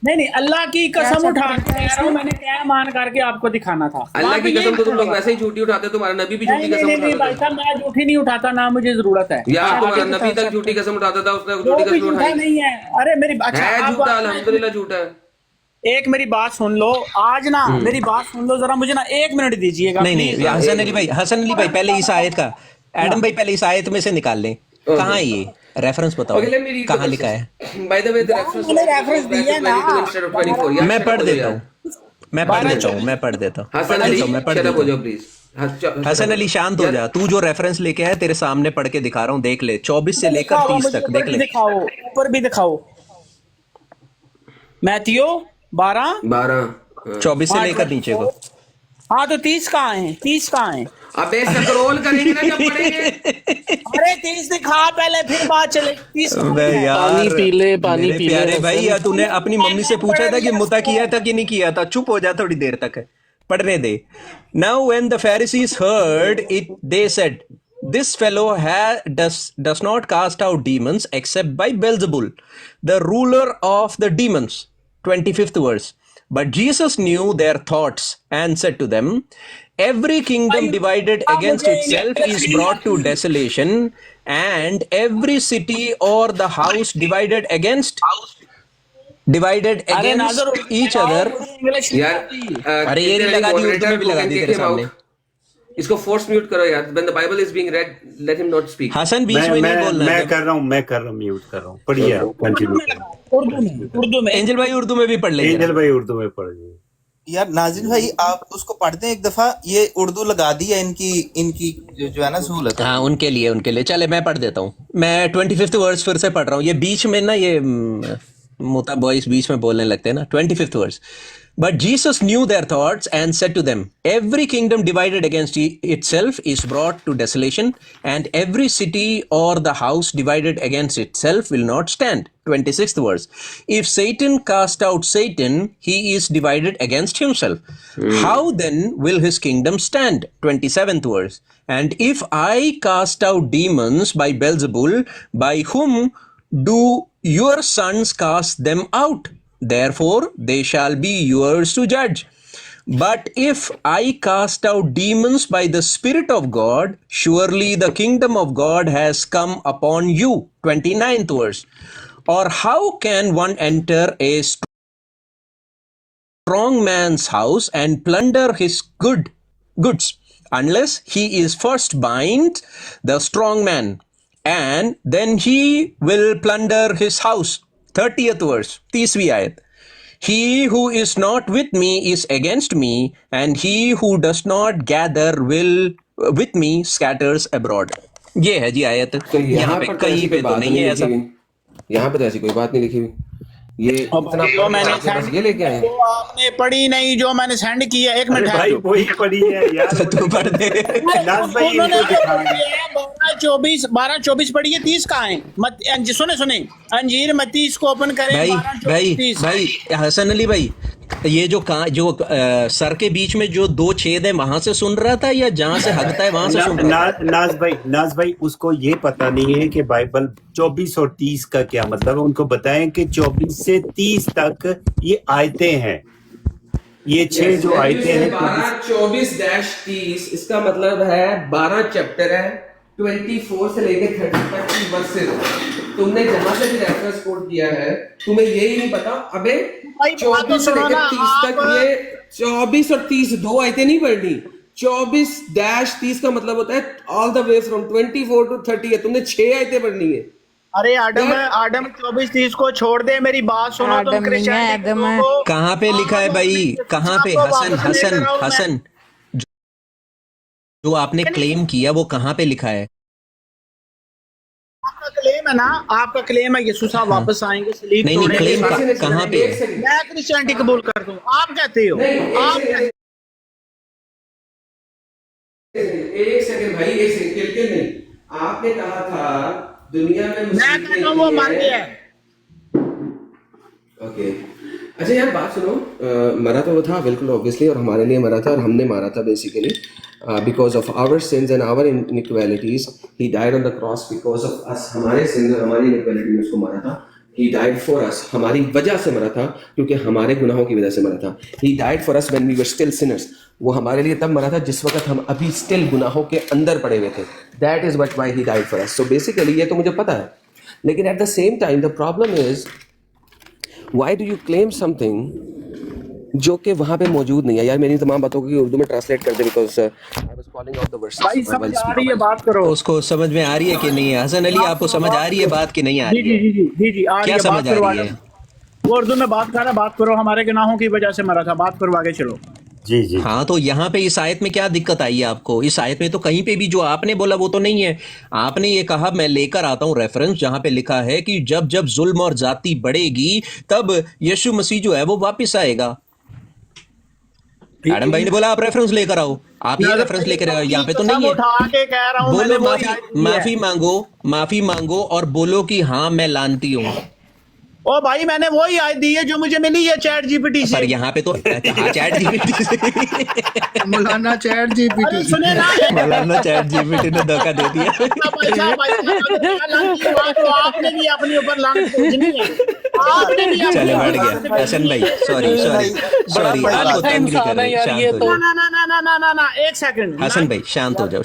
नहीं अल्लाह की कसम उठा के कह रहा हूँ, मैंने कैम ऑन करके आपको दिखाना था। अल्लाह वहाँ की पे ये कसम तो तुम लोग लिखा वैसे ही झूठी उठाते हो, तुम्हारा नबी भी नहीं झूठी नहीं कसम नहीं नहीं भाई उठाता साहब, मैं झूठी नहीं उठाता ना, मुझे जरूरत है। था यार, आगे तुम्हारा दिखा नबी तक सकते झूठी कसम उठाता था, उसने हो। झूठी वो भी कसम झूठा उठाई नहीं है। अरे मेरी अच्छा है, आप झूठा अल्हम्दुलिल्लाह झूठा है। एक मेरी बात सुन लो आज ना, मेरी बात सुन लो जरा, मुझे ना 1 मिनट दीजिएगा नहीं नहीं प्लीज। हसन अली भाई, हसन अली भाई पहले इस आयत का, एडम भाई पहले इस आयत में से निकाल लें, कहाँ है ये रेफरेंस बताओ, Okay, let me read the कहाँ लिखा है? By the way, the reference मैंने reference दिया है ना। 22 instead of 24. यार, मैं shut पढ़ up हो देता जाओ हूँ, मैं पढ़ देता हूँ, मैं पढ़ देता हूँ, हसन अली मैं पढ़ shut देता up हो हूँ। जाओ प्लीज। हसन अली शांत हो जा, तू जो रेफरेंस लेके आया तेरे सामने पढ़ के दिखा रहा हूँ, देख ले 24 से लेकर 30 तक देख ऊपर भी ले। दिखाओ, ऊपर भी दिखाओ। मैथियो 12 24 से लेकर नीचे को। हाँ तो 30 कहाँ है? 30 कहाँ है? अबे स्क्रॉल करेंगे ना जब पढ़ेंगे। अरे 30 दिखा पहले फिर बात चले। 30 अबे यार पानी पी ले, पानी मेरे पी ले, प्यारे हसन। भाई, या तूने अपनी मम्मी से पूछा था कि मुता किया था कि नहीं किया था? चुप हो जा थोड़ी देर तक, पढ़ने दे। Now when the Pharisees heard it they said, this fellow does not cast out demons except by Beelzebul, the ruler of the demons. 25th verse. But Jesus knew their thoughts and said to them, every kingdom divided against itself is brought to desolation, and every city or the house divided against divided अरे नाजर against each other. मुझे English नहीं यार आती। अरे ये नहीं लगा दी, उर्दू में भी लगा दी तेरे सामने। इसको फोर्स म्यूट करो यार। When the Bible is being read, let him not speak. Hasan बीच में नहीं बोलना मैं है। कर रहा हूँ म्यूट कर रहा हूँ। पढ़िए आप, कंटिन्यू। उर्दू में एंजल भाई उर्दू में भी पढ़ लेंगे। एंजल भाई उर्दू में पढ़िए। यार नाजिन भाई आप उसको पढ़ते हैं एक दफा, ये उर्दू लगा दी है इनकी इनकी जो है ना सहूलत है। हाँ उनके लिए चले मैं पढ़ देता हूँ। मैं 25th वर्स फिर से पढ़ रहा हूँ। ये बीच में ना ये मोता बॉयज बीच में बोलने लगते हैं ना। 25th verse. But Jesus knew their thoughts and said to them, every kingdom divided against itself is brought to desolation, and every city or the house divided against itself will not stand. 26th verse. If Satan cast out Satan, he is divided against himself. How then will his kingdom stand? 27th verse. And if I cast out demons by Beelzebul, by whom do your sons cast them out? Therefore they shall be yours to judge. But if I cast out demons by the Spirit of God, surely the kingdom of God has come upon you. 29th verse. Or how can one enter a strong man's house and plunder his goods unless he is first bind the strong man, and then he will plunder his house. 30th verse, 30वीं आयत. He who is not with me is against me, and he who does not gather will with me scatters abroad. ये है जी आयत। तो यहाँ पे पर कहीं पे तो नहीं है ऐसा। यहाँ पे तो ऐसी कोई बात नहीं लिखी हुई। ये इतना जो मैंने बस ये लेके आए। जो आपने पढ़ी नहीं, जो मैंने सेंड किया, एक मिनट भाई वही पढ़ी है यार। तू पढ़ दे। नाज भाई इनको दिखाएंगे। 12-24 पढ़ी है, 30 कहाँ है? सुने अंजीर मत्ती इसको ओपन करें। भाई हसन अली भाई, ये जो सर के बीच में जो 2 छेद है वहां से सुन रहा था या जहां से हकता है वहां से सुन रहा था? नाज भाई उसको ये पता नहीं है कि बाइबल 24 और 30 का क्या मतलब है। उनको बताएं कि 24 से 30 तक ये आयतें हैं। ये 6 जो आयतें हैं 12-24-30 इसका मतलब है 12 चैप्टर है, 24 से लेकर 30 तक की वर्सेस। तुमने जहां से भी रेफरेंस कोट किया है, तुम्हें यही नहीं पता। अबे 24 से लेकर 30 तक, ये 24 और 30 2 आयतें नहीं पढ़नी। 24-30 का मतलब होता है all the way from 24 to 30 है। तुमने 6 आयतें पढ़नी है। अरे आदम 24-30 को छोड़ दे, मेरी बात सुनो। तुम क्रिश्चियनिटी को कहाँ पे लिखा है भाई? कहाँ पे? हसन जो आपने क्लेम किया वो कहाँ पे लिखा है? आपका क्लेम है ना, आपका क्लेम है यीशु साहब वापस आएंगे, सलीब नहीं क्लेम कहाँ पे है? मैं क्रिश्चियनिटी कबूल कर दूं, आप कहते हो? एक सेकंड भाई, एक सेकंड नहीं। आपने कहा था दुनिया में मैं कहता हूँ वो मर गया। ओके अच्छा यार बात सुनो। मरा तो वो था बिल्कुल ऑब्वियसली, और हमारे लिए मरा था और हमने मारा था basically because of our sins and our inequalities. He died on the cross because of us. हमारे सिंस और हमारी इनइक्वालिटी में उसको मारा था। ही डाइड फॉर अस, हमारी वजह से मरा था, क्योंकि हमारे गुनाहों की वजह से मरा था। He died for us when we were still sinners. वो हमारे लिए तब मरा था जिस वक्त हम अभी स्टिल गुनाहों के अंदर पड़े हुए थे। That is what why he died for us. So basically ये तो मुझे पता है, लेकिन at the same time the problem is why do you claim something जो कि वहां पे मौजूद नहीं है। यार मेरी तमाम बातों को उर्दू में ट्रांसलेट कर दे, because I was calling out the verses. भाई समझ आ रही है बात करो। उसको समझ में आ रही है कि नहीं है? हसन अली आपको समझ आ रही है बात कि नहीं आ रही है? जी आ रही क्या है। समझ आ रही है? वो उर्दू में बात कर रहा, बात करो। हमारे गुनाहों की वजह से मरा था, बात करो, आगे चलो। जी हाँ तो यहाँ पे इस आयत में क्या दिक्कत आई है आपको? इस आयत में तो कहीं पे भी जो आपने बोला वो तो नहीं है। आपने ये कहा, मैं लेकर आता हूँ रेफरेंस जहां पे लिखा है कि जब जब जुल्म और जाति बढ़ेगी तब यीशु मसीह जो है वो वापिस आएगा। एडम भाई ने बोला आप रेफरेंस लेकर आओ, आप ये रेफरेंस लेकर आओ। यहाँ पे तो नहीं है। बोलो माफी मांगो और बोलो कि हाँ मैं लानती हूँ। ओ भाई मैंने वही आयत दी है जो मुझे मिली है चैट जीपीटी से। पर यहाँ पे तो चैट जीपीटी से मौलाना चैट जीपीटी सुने ना, मौलाना चैट जीपीटी ने धोखा दे दिया। तो आपने भी अपने ऊपर लानत खोजनी है। चले बढ़ गया हसन भाई, सॉरी आपको तंग नहीं कर रहे, शांत हो जाओ। ना एक सेकंड हसन भाई शांत हो जाओ,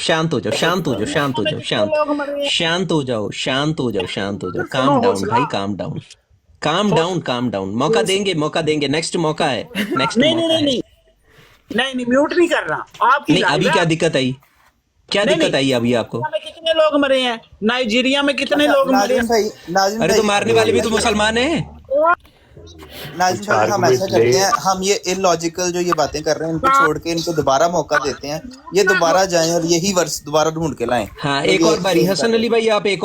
काम डाउन भाई, काम काम डाउन, मौका देंगे, नेक्स्ट मौका है, नेक्स्ट नहीं मौका नहीं है। नहीं नहीं नहीं, म्यूट नहीं करना आपकी नहीं, लाइव अभी है। क्या दिक्कत आई, क्या नहीं, दिक्कत नहीं। आई अभी आपको? में कितने लोग मरे हैं, नाइजीरिया में कितने लोग मरे नाजिम भाई, नाजिम अरे भाई, तो मारने वाले भी तो मुसलमान हैं। हैं? नाजिम कुछ भाई, हम ऐसा argument करते ले। हैं, हम ये इलॉजिकल जो ये बातें कर रहे हैं इनको छोड़ के इनको दोबारा मौका देते हैं, ये दोबारा जाएं और यही वर्स दोबारा ढूंढ के लाएं। हाँ, तो एक ये और बारी यही हसन कर अली भाई, आप एक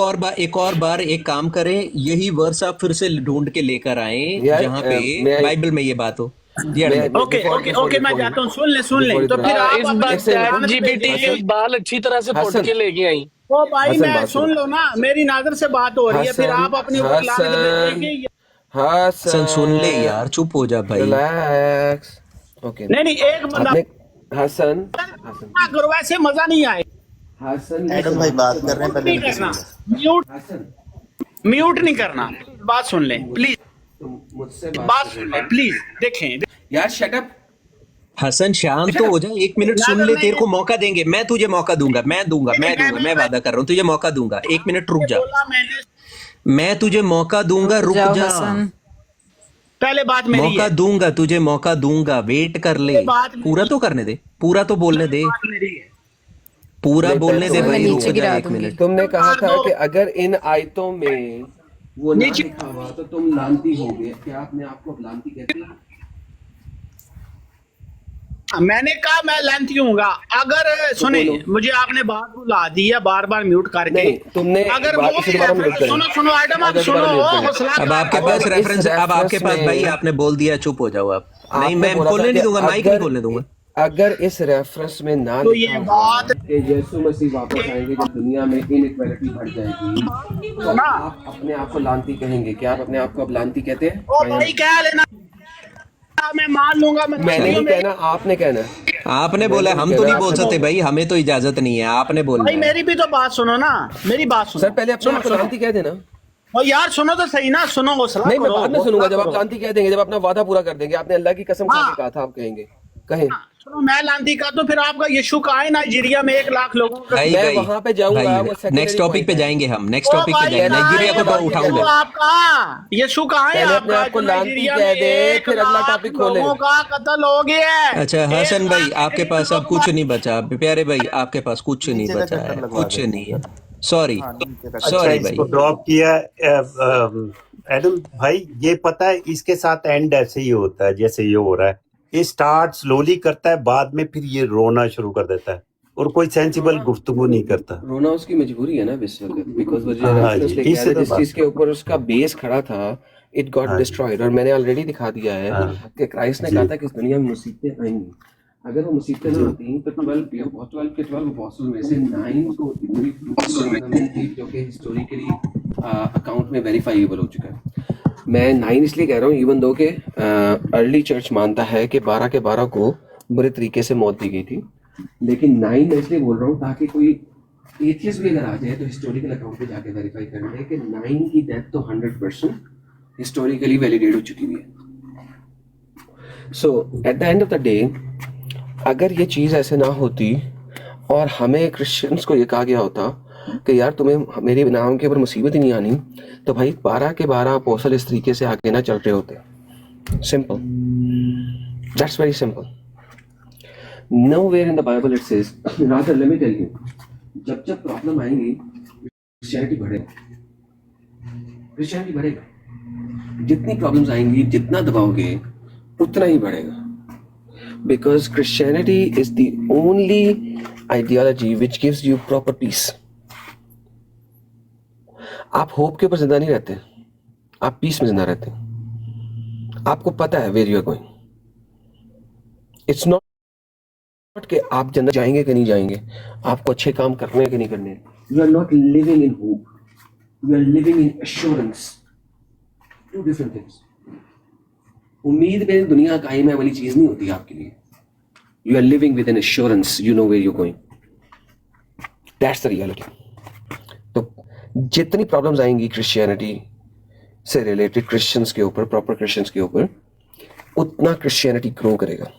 और बार एक काम करें, यही वर्स आप फिर से ढूंढ के लेकर आए यार, जहाँ पे मैं- बाइबल में ये बात हो। जी मैं- अरविंद। ओके ओके ओके, मैं जाता हूँ, सुन ले तो फिर आप इस अपनी बार एक सेकंड। चैट जानत जीपीटी भेजिए। की बाल अच्छी तरह से हसन। पुट के लेके आई। ओ भाई हसन, मैं बात सुन सुनो। लो ना, मेरी नाजर से बात हो रही है, फिर हसन, आप अपनी वो लानत हसन। भेजिए। हसन सुन ले यार, चुप हो जा भाई। रिलैक्स। ओके, नहीं नहीं, एक बंदा आपने हसन हसन ना करो, ऐसे मजा नहीं आए। हसन एडम भाई बात कर रहे हैं, पहले नहीं इनको करना, सुनिए। हसन, म्यूट नहीं करना, बात सुन ले प्लीज, तुम मुझसे बात सुन ले प्लीज। देखें यार, शट अप। हसन शांत तो हो जा, 1 मिनट सुन ले, तेरे को मौका देंगे, मैं तुझे मौका दूंगा, मैं वादा कर रहा हूँ, तुझे मौका दूंगा। 1 मिनट रुक जा, बोला मैंने, मैं तुझे मौका दूंगा, रुक जाओ जा। हसन। पहले बात मेरी मौका है, दूंगा तुझे, मौका दूंगा, वेट कर ले। बात मेरी- पूरा तो करने दे, पूरा तो बोलने दे, बात मेरी है। पूरा नहीं, बोलने दे मैं भाई, नीचे रुक गिरा जा 1 दूंगी। मिनट। तुमने कहा था दो। कि अगर इन आयतों में वो ना नीचे- लिखा हुआ तो तुम लानती होगे। क्या आपने आपको अब लानती कहते हैं? मैंने कहा मैं लेंथी हूँगा। अगर सुने, बोलो। मुझे आपने बात बुला दी है बार बार म्यूट करके। नहीं, तुमने अगर बात वो इसे दोबारा म्यूट करें। सुनो सुनो आइटम, आप अगर सुनो, दोबारा म्यूट करें। हौसला अब आपके करो। पास इस रेफरेंस, अब आपके रेफरेंस पास भाई में- आपने बोल दिया, चुप हो जाओ आप। नहीं, आपने मैं बोला खोलने था नहीं कि दूंगा, माइक नहीं अगर- खोलने दूंगा। अगर इस रेफरेंस में ना तो लिखा ये हुआ बात- कि यीशु मसीह वापस आएंगे जब दुनिया में इनइक्वालिटी बढ़ जाएगी, तो ना। आप अपने आप को लानती कहेंगे? क्या आप अपने आप को अब लानती कहते हैं? ओ भाई कह लेना, मैं मान लूंगा। मैं नहीं कहना, आपने कहना। आपने बोला, हम तो नहीं बोल सकते भाई, हमें तो इजाजत नहीं है, आपने बोलना भाई है। मेरी भी तो बात सुनो ना, मेरी बात सुनो। सर, पहले अपने सुनो आप को सुनो। लानती कह देना। ओ यार सुनो तो सही ना, सुनो, हौसला नहीं, मैं करो, बाद में सुनूंगा जब आप हौसला लानती कह देंगे, जब अपना वादा पूरा कर देंगे। आपने अल्लाह की कसम खा हाँ। के कहा था, आप कहेंगे। कहें। करो। सुनो, मैं लांती का तो फिर आपका यीशु का है नाइजीरिया में 1 लाख लोगों का। भाई मैं भाई वहां पे जाऊंगा, वो secondary नेक्स्ट टॉपिक पे point है। जाएंगे हम, नेक्स्ट ओ टॉपिक पे भाई, जाएंगे, नाइजीरिया को तो यीशु उठाऊंगा। आपका यीशु कहाँ है पहले अपने आपका? आप को जो लानती नाइजीरिया कह में दे, 1 फिर अगला लाख टॉपिक खोले। लोगों का कत्ल हो गया है। अच्छा 1 हसन भाई, लाख आपके पास अब कुछ नहीं बचा, प्यारे भाई आपके पास कुछ नहीं नीचे का बचा चक्कर है, लगवा कुछ दे। नहीं है। सॉरी, हाँ, नीचे का अच्छा, सॉरी इसको भाई। ड्रॉप किया। एडम भाई, ये पता है इसके साथ एंड ऐसे ही होता है जैसे ये हो रहा है। ये स्टार्ट स्लोली करता है, बाद में फिर ये रोना शुरू कर देता है और कोई सेंसिबल गुफ्तगू नहीं करता। रोना उसकी मजबूरी है ना इस वक्त, बिकॉज वो जो हाँ रेफरेंस जी, लेके इससे आया था, तो जिस बात- चीज के ऊपर उसका बेस खड़ा था, इट गॉट हाँ। डिस्ट्रॉयड। और मैंने ऑलरेडी दिखा दिया है हाँ। कि क्राइस्ट ने जी। कहा था कि इस दुनिया में मुसीबतें आएंगी। अगर वो मुसीबतें ना आती तो 12 के 12 अपोस्टल में से 9 को इतनी थी जो कि हिस्टोरिकली अकाउंट में वेरीफाइबल हो चुका है। मैं 9 इसलिए कह रहा हूँ, इवन दो के अर्ली चर्च मानता है कि 12 के 12 को बुरे तरीके से मौत दी गई थी, लेकिन 9 मैं इसलिए बोल रहा हूँ ताकि कोई एथियस्ट भी अगर आ जाए तो हिस्टोरिकल अकाउंट पे जाके वेरीफाई कर ले कि 9 की डेथ तो 100% हिस्टोरिकली वैलिडेट हो चुकी हुई है। So at the end of the day, अगर ये चीज़ ऐसे ना होती और हमें क्रिश्चियंस को ये कहा गया होता कि यार तुम्हें मेरे नाम के ऊपर मुसीबत ही नहीं आनी, तो भाई 12 के 12 अपोस्टल इस तरीके से आगे ना चल रहे होते। Simple, that's very simple. Nowhere in the Bible it says, rather let me tell you, जब जब प्रॉब्लम आएंगी क्रिश्चियनिटी बढ़ेगा। जितनी प्रॉब्लम्स आएंगी, जितना दबाओगे उतना ही बढ़ेगा। Because Christianity is the only ideology which gives you proper peace. आप होप के ऊपर जिंदा नहीं रहते, आप पीस में जिंदा रहते हैं। आपको पता है where you are going. It's not कि आप जन्नत जाएंगे कि नहीं जाएंगे, आपको अच्छे काम करने हैं कि नहीं करने। You are not living in hope, you are living in assurance. Two different things. उम्मीद में दुनिया कायम है वाली चीज नहीं होती आपके लिए। You are living with an assurance, you know where you going. That's the reality. तो जितनी प्रॉब्लम्स आएंगी क्रिश्चियनिटी से रिलेटेड, क्रिश्चियंस के ऊपर, प्रॉपर क्रिश्चियंस के ऊपर, उतना क्रिश्चियनिटी ग्रो करेगा।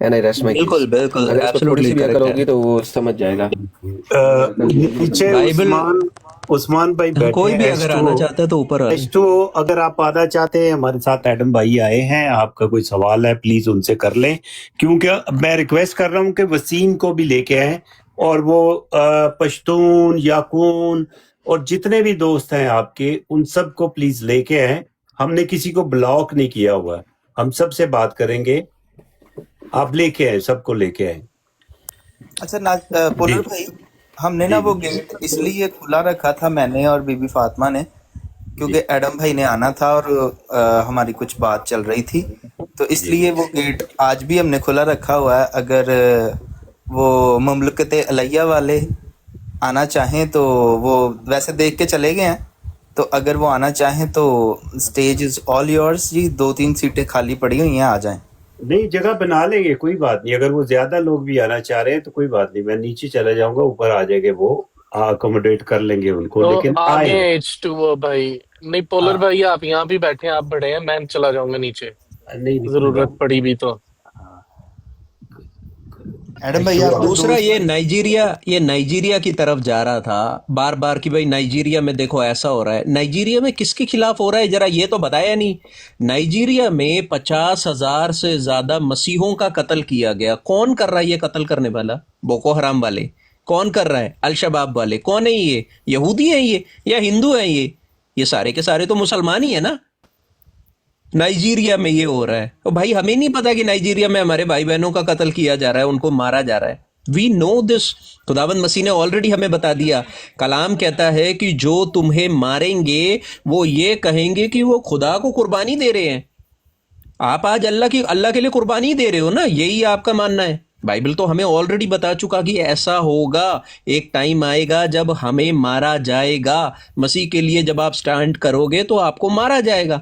एंड आई रेस्ट माय बिल्कुल केस। बिल्कुल अगर इसको थोड़ी सी एब्सोल्युटली भी करेक्ट करोगी है। तो वो समझ जाएगा। नीचे बाइबल उस्मान भाई बैठे कोई हैं। भी अगर आना चाहता है तो ऊपर आ जाए। H2O अगर आप आना चाहते हैं, हमारे साथ एडम भाई आए हैं, आपका कोई सवाल है प्लीज उनसे कर लें, क्योंकि मैं रिक्वेस्ट कर रहा हूं कि वसीम को भी लेके आए, और वो पश्तून, याकून और जितने भी दोस्त हैं आपके, उन सबको प्लीज लेके आए। हमने किसी को ब्लॉक नहीं किया हुआ, हम सबसे बात करेंगे। आप लेके आए, सबको लेके आए। अच्छा पोलर जी भाई, हमने ना जी वो गेट इसलिए खुला रखा था, मैंने और बीबी फातिमा ने, क्योंकि जी एडम भाई ने आना था और हमारी कुछ बात चल रही थी, तो जी इसलिए वो गेट आज भी हमने खुला रखा हुआ है। अगर वो मुमलकत अलैया वाले आना चाहें तो वो वैसे देख के चले गए हैं, तो अगर वो आना चाहें तो स्टेज इज ऑल योर्स जी। 2-3 सीटें खाली पड़ी हुई हैं, आ जाएं। नहीं, जगह बना लेंगे, कोई बात नहीं। अगर वो ज्यादा लोग भी आना चाह रहे हैं तो कोई बात नहीं, मैं नीचे चला जाऊंगा, ऊपर आ जाएंगे, वो अकोमोडेट कर लेंगे उनको, तो लेकिन आगे आए। H2O भाई, नहीं पोलर हाँ, भाई आप यहाँ भी बैठे हैं, आप बड़े हैं, मैं चला जाऊंगा नीचे, नहीं नहीं कोई जरूरत बात पड़ी भी तो। एडम भाई H2O आपके दूसरा दोस्त ये नाइजीरिया की तरफ जा रहा था बार बार कि भाई नाइजीरिया में देखो ऐसा हो रहा है। नाइजीरिया में किसके खिलाफ हो रहा है जरा ये तो बताया नहीं। नाइजीरिया में 50,000 से ज्यादा मसीहों का कत्ल किया गया। कौन कर रहा है ये कत्ल करने वाला? बोको हराम वाले। कौन कर रहा है? अल शबाब वाले। कौन है ये? यहूदी है ये या हिंदू है ये सारे के सारे तो मुसलमान ही है ना। नाइजीरिया में ये हो रहा है। तो भाई हमें नहीं पता कि नाइजीरिया में हमारे भाई बहनों का कत्ल किया जा रहा है, उनको मारा जा रहा है। We know this. खुदावंद मसीह ने ऑलरेडी हमें बता दिया। कलाम कहता है कि जो तुम्हें मारेंगे वो ये कहेंगे कि वो खुदा को कुर्बानी दे रहे हैं। आप आज अल्लाह के लिए कुर्बानी दे रहे हो ना, यही आपका मानना है। बाइबल तो हमें ऑलरेडी बता चुका कि ऐसा होगा, एक टाइम आएगा जब हमें मारा जाएगा। मसीह के लिए जब आप स्टैंड करोगे तो आपको मारा जाएगा।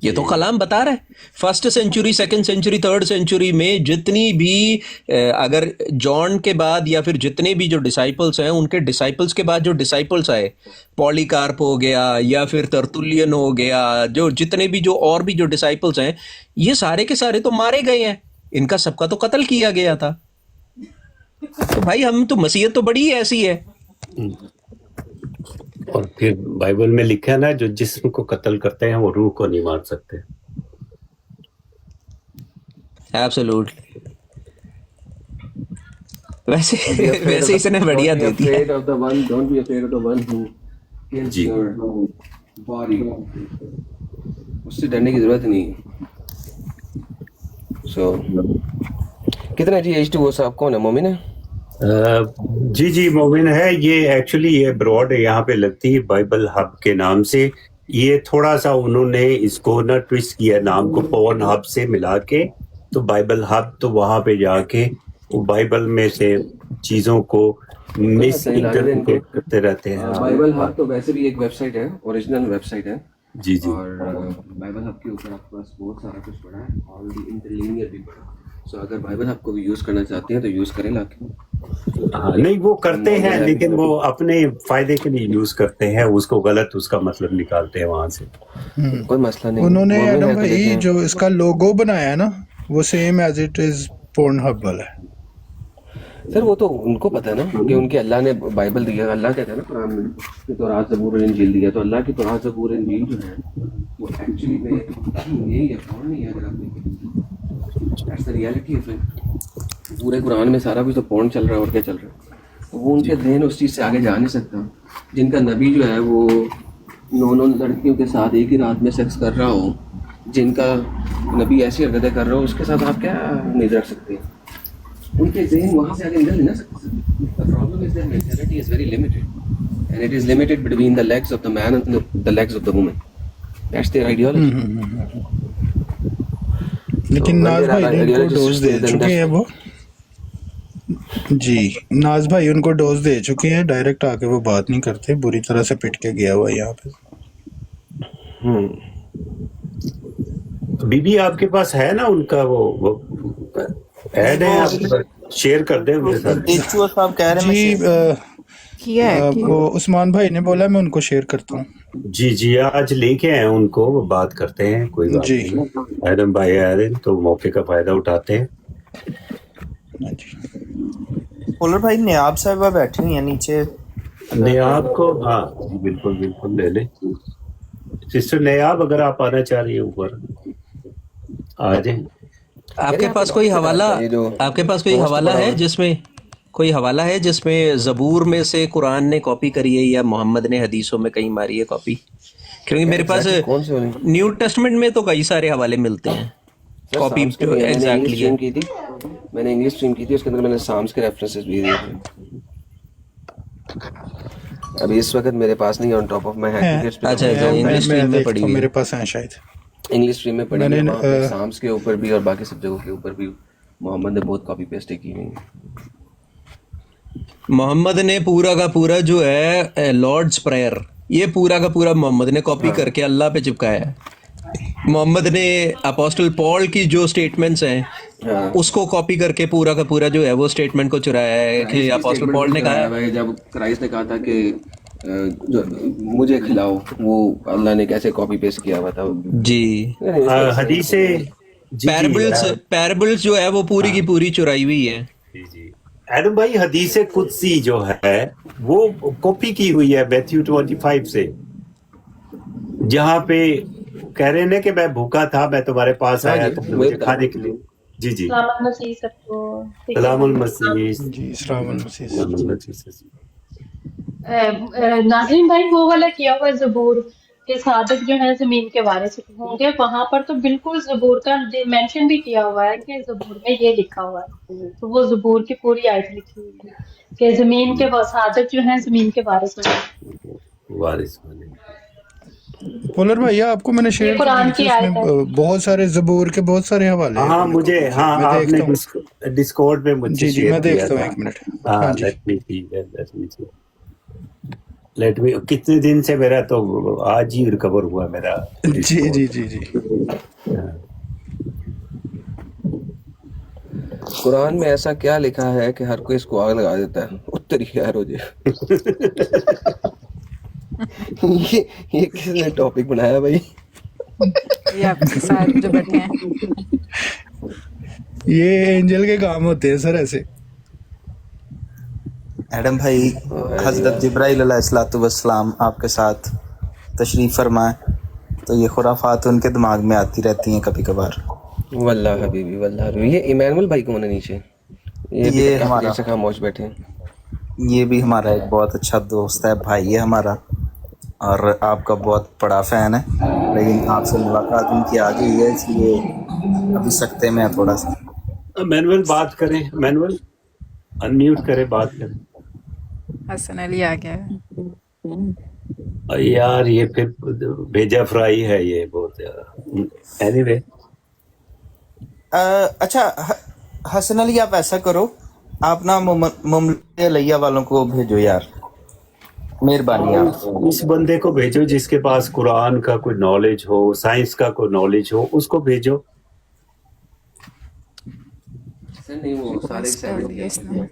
ये तो कलाम बता रहा है। 1st century, 2nd century, 3rd century में जितनी भी अगर जॉन के बाद या फिर जितने भी जो डिसाइपल्स हैं, उनके डिसाइपल्स के बाद जो डिसाइपल्स आए, पॉलीकार्प हो गया या फिर तरतुल्यन हो गया, जो जितने भी जो और भी जो डिसाइपल्स हैं, ये सारे के सारे तो मारे गए हैं। इनका सबका तो कत्ल किया गया था। तो भाई हम तो मसीहत तो बड़ी ऐसी है। और फिर बाइबल में लिखा है ना, जो जिस्म को कत्ल करते हैं वो रूह को नहीं मार सकते। एब्सोल्युटली। वैसे इसने बढ़िया दे दिया। Don't be afraid of the one who kills ji your body. उससे डरने की जरूरत नहीं। So कितना जी H2O साहब कौन है? मोमिन है? जी मोमिन है। ये एक्चुअली ये ब्रॉड यहाँ पे लगती है बाइबल हब के नाम से। ये थोड़ा सा उन्होंने इसको ना ट्विस्ट किया नाम को, पॉर्न हब से मिला के, तो बाइबल हब, तो वहां पे जाके वो बाइबल में से चीजों को मिस इंटरप्रेट करते रहते हैं। बाइबल हब तो वैसे भी एक वेबसाइट है, ओरिजिनल वेबसाइट है। जी जी और बाइबल हब के ऊपर आपके पास बहुत सारा कुछ पड़ा है, ऑल द इंटरलीनियर भी पड़ा है। सो अगर बाइबल हब को भी यूज करना चाहते हैं तो यूज करें लाके। हाँ, नहीं वो करते हैं, लेकिन वो अपने फायदे के लिए यूज करते हैं, उसको गलत उसका मतलब निकालते हैं वहां से। कोई मसला नहीं। उन्होंने मोमिन है एडम तो भाई देखें। जो इसका लोगो बनाया है ना, वो सेम एज इट इज पोर्नहब वाला है। सर वो तो उनको पता है ना कि उनके अल्लाह ने बाइबल दिया। अल्लाह कहता है ना कुरान में कि तौरात, ज़बूर और इंजील दिया। तो अल्लाह की तौरात, ज़बूर, इंजील जो है वो एक्चुअली में यही है, कौन नहीं है। अगर आप देखें that's the reality of it. पूरे कुरान में सारा कुछ तो पॉर्न चल रहा है, और क्या चल रहा है। तो वो उनके ज़हन उस चीज़ से आगे जा नहीं सकता। जिनका नबी जो है वो 9 लड़कियों के साथ एक ही रात में सेक्स कर रहा हो, जिनका नबी ऐसी हरकतें कर रहा हो, उसके साथ आप क्या उम्मीद रख सकते हैं? उनके ज़हन वहाँ से आगे निकल नहीं ना सकते। The problem is their mentality is very limited, and it is limited between the legs of the man and the legs of the woman. That's their ideology. लेकिन नाज भाई ने उनको डोज दे चुके हैं वो। जी नाज भाई उनको डोज दे चुके हैं, डायरेक्ट आके वो बात नहीं करते, बुरी तरह से पिट के गया हुआ है यहाँ पे। बीबी आपके पास है ना उनका वो ऐड है, आप शेयर कर दें मेरे साथ। H2O साहब कह रहे हैं जी वो उस्मान भाई ने बोला, मैं उनको शेयर करता हूँ। जी जी आज लेके आए उनको, वो बात करते हैं, कोई बात जी। नहीं। एडम भाई आ रहे हैं तो मौके का फायदा उठाते हैं। हाँ जी पोलर भाई नियाब साहिबा बैठी हुई है नीचे। नयाब को, हाँ जी, बिल्कुल बिल्कुल ले ले। सिस्टर नयाब, अगर आप आना चाह रही है ऊपर, आ जाए। आपके आपके पास कोई टॉपिक पे हवाला डालते हैं, ये जो आपके पास कोई पोस्ट हवाला पड़ा हुआ है है। जिसमें कोई हवाला है जिसमें जबूर में से कुरान ने कॉपी करी है या मोहम्मद ने हदीसों में कहीं मारी है कॉपी? क्योंकि मेरे पास एग्जैक्टली कौन से वाले? न्यू टेस्टमेंट में तो कई सारे हवाले मिलते हैं सर कॉपी साम्स के भी है, मैंने इंग्लिश एग्जैक्टली स्ट्रीम है। की थी, मैंने इंग्लिश स्ट्रीम की थी, उसके अंदर मैंने साम्स के रेफरेंसेस भी दिए थे। अभी इस वक्त मेरे पास नहीं, on top of my head, क्योंकि इस पे अच्छा, मैं अच्छा, इंग्लिश मैं स्ट्रीम में देखता पड़ी हूँ, हुई मेरे है। पास हैं शायद। इंग्लिश स्ट्रीम में पढ़ी है, मैंने वहाँ पे साम्स के ऊपर भी और बाकी सब जगहों के ऊपर भी मोहम्मद ने बहुत कॉपी पेस्ट की हुई है। मोहम्मद ने पूरा का पूरा जो है लॉर्ड्स प्रेयर, ये पूरा का पूरा मोहम्मद ने कॉपी करके अल्लाह पे चिपकाया है। मोहम्मद ने अपोस्टल पॉल की जो स्टेटमेंट्स हैं उसको कॉपी करके पूरा का पूरा जो है वो स्टेटमेंट को चुराया है कि अपोस्टल पॉल ने कहा है। भाई जब क्राइस्ट ने कहा था कि जो मुझे खिलाओ, वो अल्लाह ने कैसे कॉपी पेस्ट किया हुआ था। जी, हदीसे जी पैराबल्स जो है वो पूरी की पूरी चुराई हुई है। जी जी एडम भाई, हदीसे कुदसी जो है वो कॉपी की हुई है मैथ्यू 25 से, जहाँ पे कह रहे हैं कि मैं भूखा था, मैं तुम्हारे पास हाँ आया जी, तो वही मुझे बता खाने रहा के लिए। जी जी, सलाम मसीह सबको। ठीक है। सलामुल मसीह। जी इस्लाम मसीह। सलामुल मसीह। नाज़रीन भाई, वो वाला किया हुआ ज़बूर के सादिक जो है ज़मीन के वारिस होंगे, वहां पर तो बिल्कुल ज़बूर का मेंशन भी किया हुआ है कि ज़बूर में ये लिखा हुआ है। तो वो ज़बूर की पूरी आयत लिखी हुई है कि ज़मीन के सादिक जो है ज़मीन के वारिस होंगे। वारिस बने। पोलर भैया आपको मैंने ये शेयर तो कुरान की थी, की आयत है। उसमें बहुत सारे ज़बूर के बहुत सारे हवाले हैं। हाँ मैंने मुझे, कॉपी किए, हाँ मैं आपने देखता हूँ। डिस्कॉर्ड में मुझसे जी शेयर मैं किया देखता हूँ, था। एक मिनट। हाँ हाँ जी लेट मी कितने दिन से मेरा तो आज ही रिकवर हुआ मेरा जी डिस्कॉर्ड। जी जी जी कुरान में ऐसा क्या लिखा है कि हर कोई इसको आग लगा देता है? उत्तर ही है रोजे। ये किसने टॉपिक बनाया भाई? ये आपके साथ जो बैठे हैं। ये एंजल के काम होते हैं सर ऐसे। एडम भाई, हजरत जिब्राइल अलैहिस्सलाम आपके साथ तशरीफ फरमाए तो ये खुराफात उनके दिमाग में आती रहती हैं कभी कभार। वल्लाह हबीबी, वल्लाह हबीबी। ये इमानुअल भाई कौन है नीचे? ये काफी हमारा देर से खामोश बैठे हैं। ये भी हमारा एक बहुत अच्छा दोस्त है, भाई है हमारा, और आपका बहुत बड़ा फैन है, लेकिन आपसे मुलाकात उनकी आ गई है इसलिए अभी सकते में है थोड़ा सा। मैनुअल बात करें, मैनुअल अनम्यूट करें, बात करें। हसन अली आ गया है। यार ये फिर भेजा फ्राई है ये बहुत ज्यादा। एनीवे अच्छा हसन अली, आप ऐसा करो, आप ना मुमलिक अलैया वालों को भेजो यार, मेहरबानी आप। उस बंदे को भेजो जिसके पास कुरान का कोई नॉलेज हो, साइंस का कोई नॉलेज हो, उसको भेजो। नहीं वो सारे कर दिया इसने।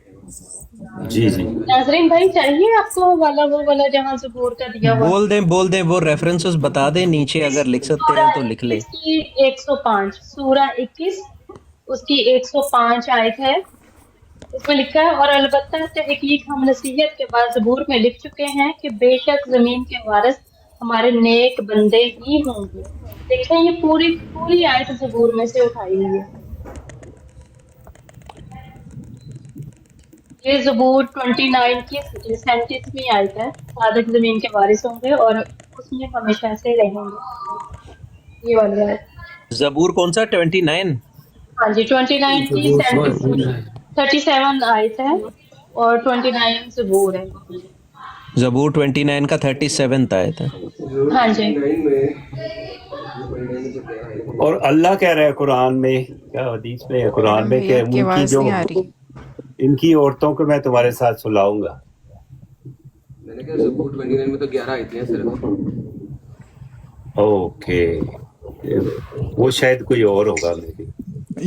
जी जी नाज़रीन भाई, चाहिए आपको वो वाला जहाँ ज़बूर का दिया हुआ? बोल दें वो रेफरेंसेस बता दें नीचे, अगर लिख सकते सूरा हैं तो लिख लें। 21 की 105, सूरा 21 उसकी 105 आयत है, उसमें लिखा है, और अलबत्ता तहकीक हम नसीहत के बाद ज़बूर में लिख चुके हैं कि बेशक ज़मीन के वारिस हमारे नेक बंदे ही होंगे। देखें, ये पूरी आयत ज़बूर में से उठाई हुई है। ये ज़बूर 29 की 37वीं आयत है, सादिक ज़मीन के वारिस होंगे और उसमें हमेशा से रहेंगे। ये वाली आयत। जबूर कौन सा 29? हाँ जी, 29 की 37 आयत है और 29 ज़बूर है। जबूर 29 का 37 आयत है। हाँ जी। और अल्लाह कह रहा है कुरान में, क्या हदीस में है कुरान में, कि भैया की उनकी आवाज जो नहीं आ रही। इनकी औरतों को मैं तुम्हारे साथ सुलाऊंगा। मैंने कहा ज़बूर 29 में तो 11 आयतें हैं सिर्फ। ओके, वो शायद कोई और होगा मेरी।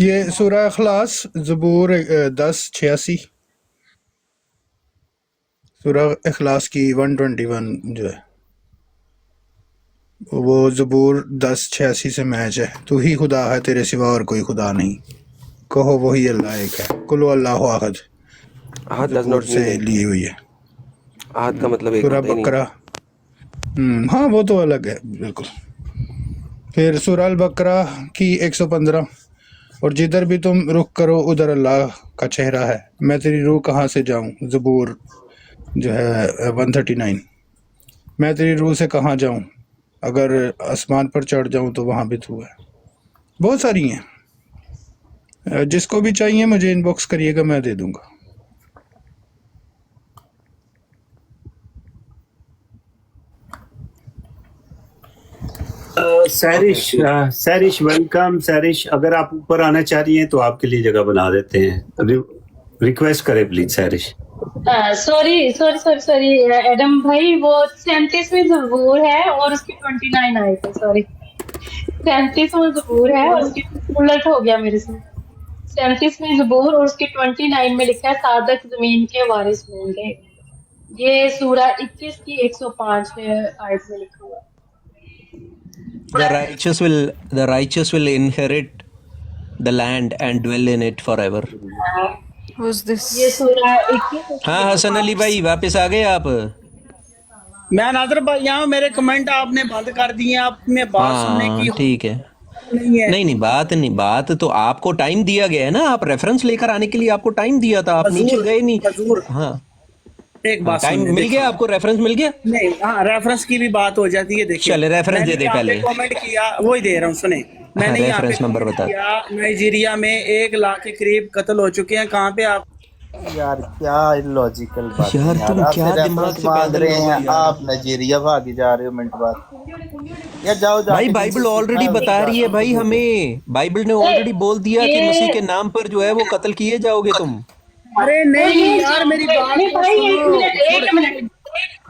ये सूरह इखलास ज़बूर 1086, सूरह इखलास की 121 जो है वो ज़बूर 1086 से मैच है। तू ही खुदा है, तेरे सिवा और कोई खुदा नहीं। कहो वही अल्लाह एक है, कुल अल्लाह अहद, ahad does ज़बूर not mean से एक। ली हुई है। ahad का मतलब एक सूरह होता ही नहीं। बकरा, हाँ वो तो अलग है बिल्कुल। फिर सूरह अल बकरा की 115, और जिधर भी तुम रुख करो उधर अल्लाह का चेहरा है, मैं तेरी रूह कहाँ से जाऊँ, ज़बूर जो है 139, मैं तेरी रूह से कहाँ जाऊँ, अगर आसमान पर चढ़ जाऊँ तो वहाँ भी तू है। बहुत सारी हैं, जिसको भी चाहिए मुझे इनबॉक्स करिएगा, मैं दे दूंगा। सैरिश सैरिश वेलकम सैरिश, अगर आप ऊपर आना चाह रही हैं तो आपके लिए जगह बना देते हैं। रिक्वेस्ट करें please सैरिश। Sorry sorry sorry sorry Adam भाई, वो 37वीं ज़बूर है और उसकी 29 आए थे। सॉरी, 37वीं ज़बूर है और उसकी उलट हो गया मेरे से। 37वीं ज़बूर और उसकी 29 में लिखा है सादक जमीन के वारिस होंगे। ये सूरा 21 की 105 आयत में लिखा हुआ है। The righteous will inherit the land and dwell in it forever. Who's this? ये सूरा 21 हाँ हसन अली भाई वापस आ गए आप। मैं नादर भाई यहाँ, मेरे कमेंट आपने बंद कर दिए, आपने बात सुनने की हाँ ठीक है। नहीं है। नहीं बात तो आपको टाइम दिया गया है ना, आप रेफरेंस लेकर आने के लिए आपको टाइम दिया था, आप नीचे गए नहीं। हजूर, हाँ एक बात टाइम सुनिए, मिल गया आपको, रेफरेंस मिल गया। नहीं, हाँ रेफरेंस की भी बात हो जाती है। देखिए चले रेफरेंस दे दे पहले। कमेंट किया, वही दे रहा हूँ सुने। मैंने यहाँ पे रेफरेंस नंबर comment बता। किया, नाइजीरिया में 1 लाख के करीब कत्ल हो चुके हैं। कहाँ पे आप? यार क्या इलॉजिकल बात है यार तुम आपसे क्या दिमाग रेफरेंस से मांग पैदल रहे हो हैं, गए यार। आप नाइजीरिया भागे जा रहे हो मिनट बाद। यार जाओ भाई जाके बाइबल जिनसे ऑलरेडी सीखना है बता वही रही है करो। भाई हमें, बाइबल ने ऑलरेडी बोल दिया कि ये- मसीह के नाम पर जो है वो कत्ल किए जाओगे तुम। अरे नहीं ये यार, मेरी बात नहीं तो भाई, सुनो। एक मिनट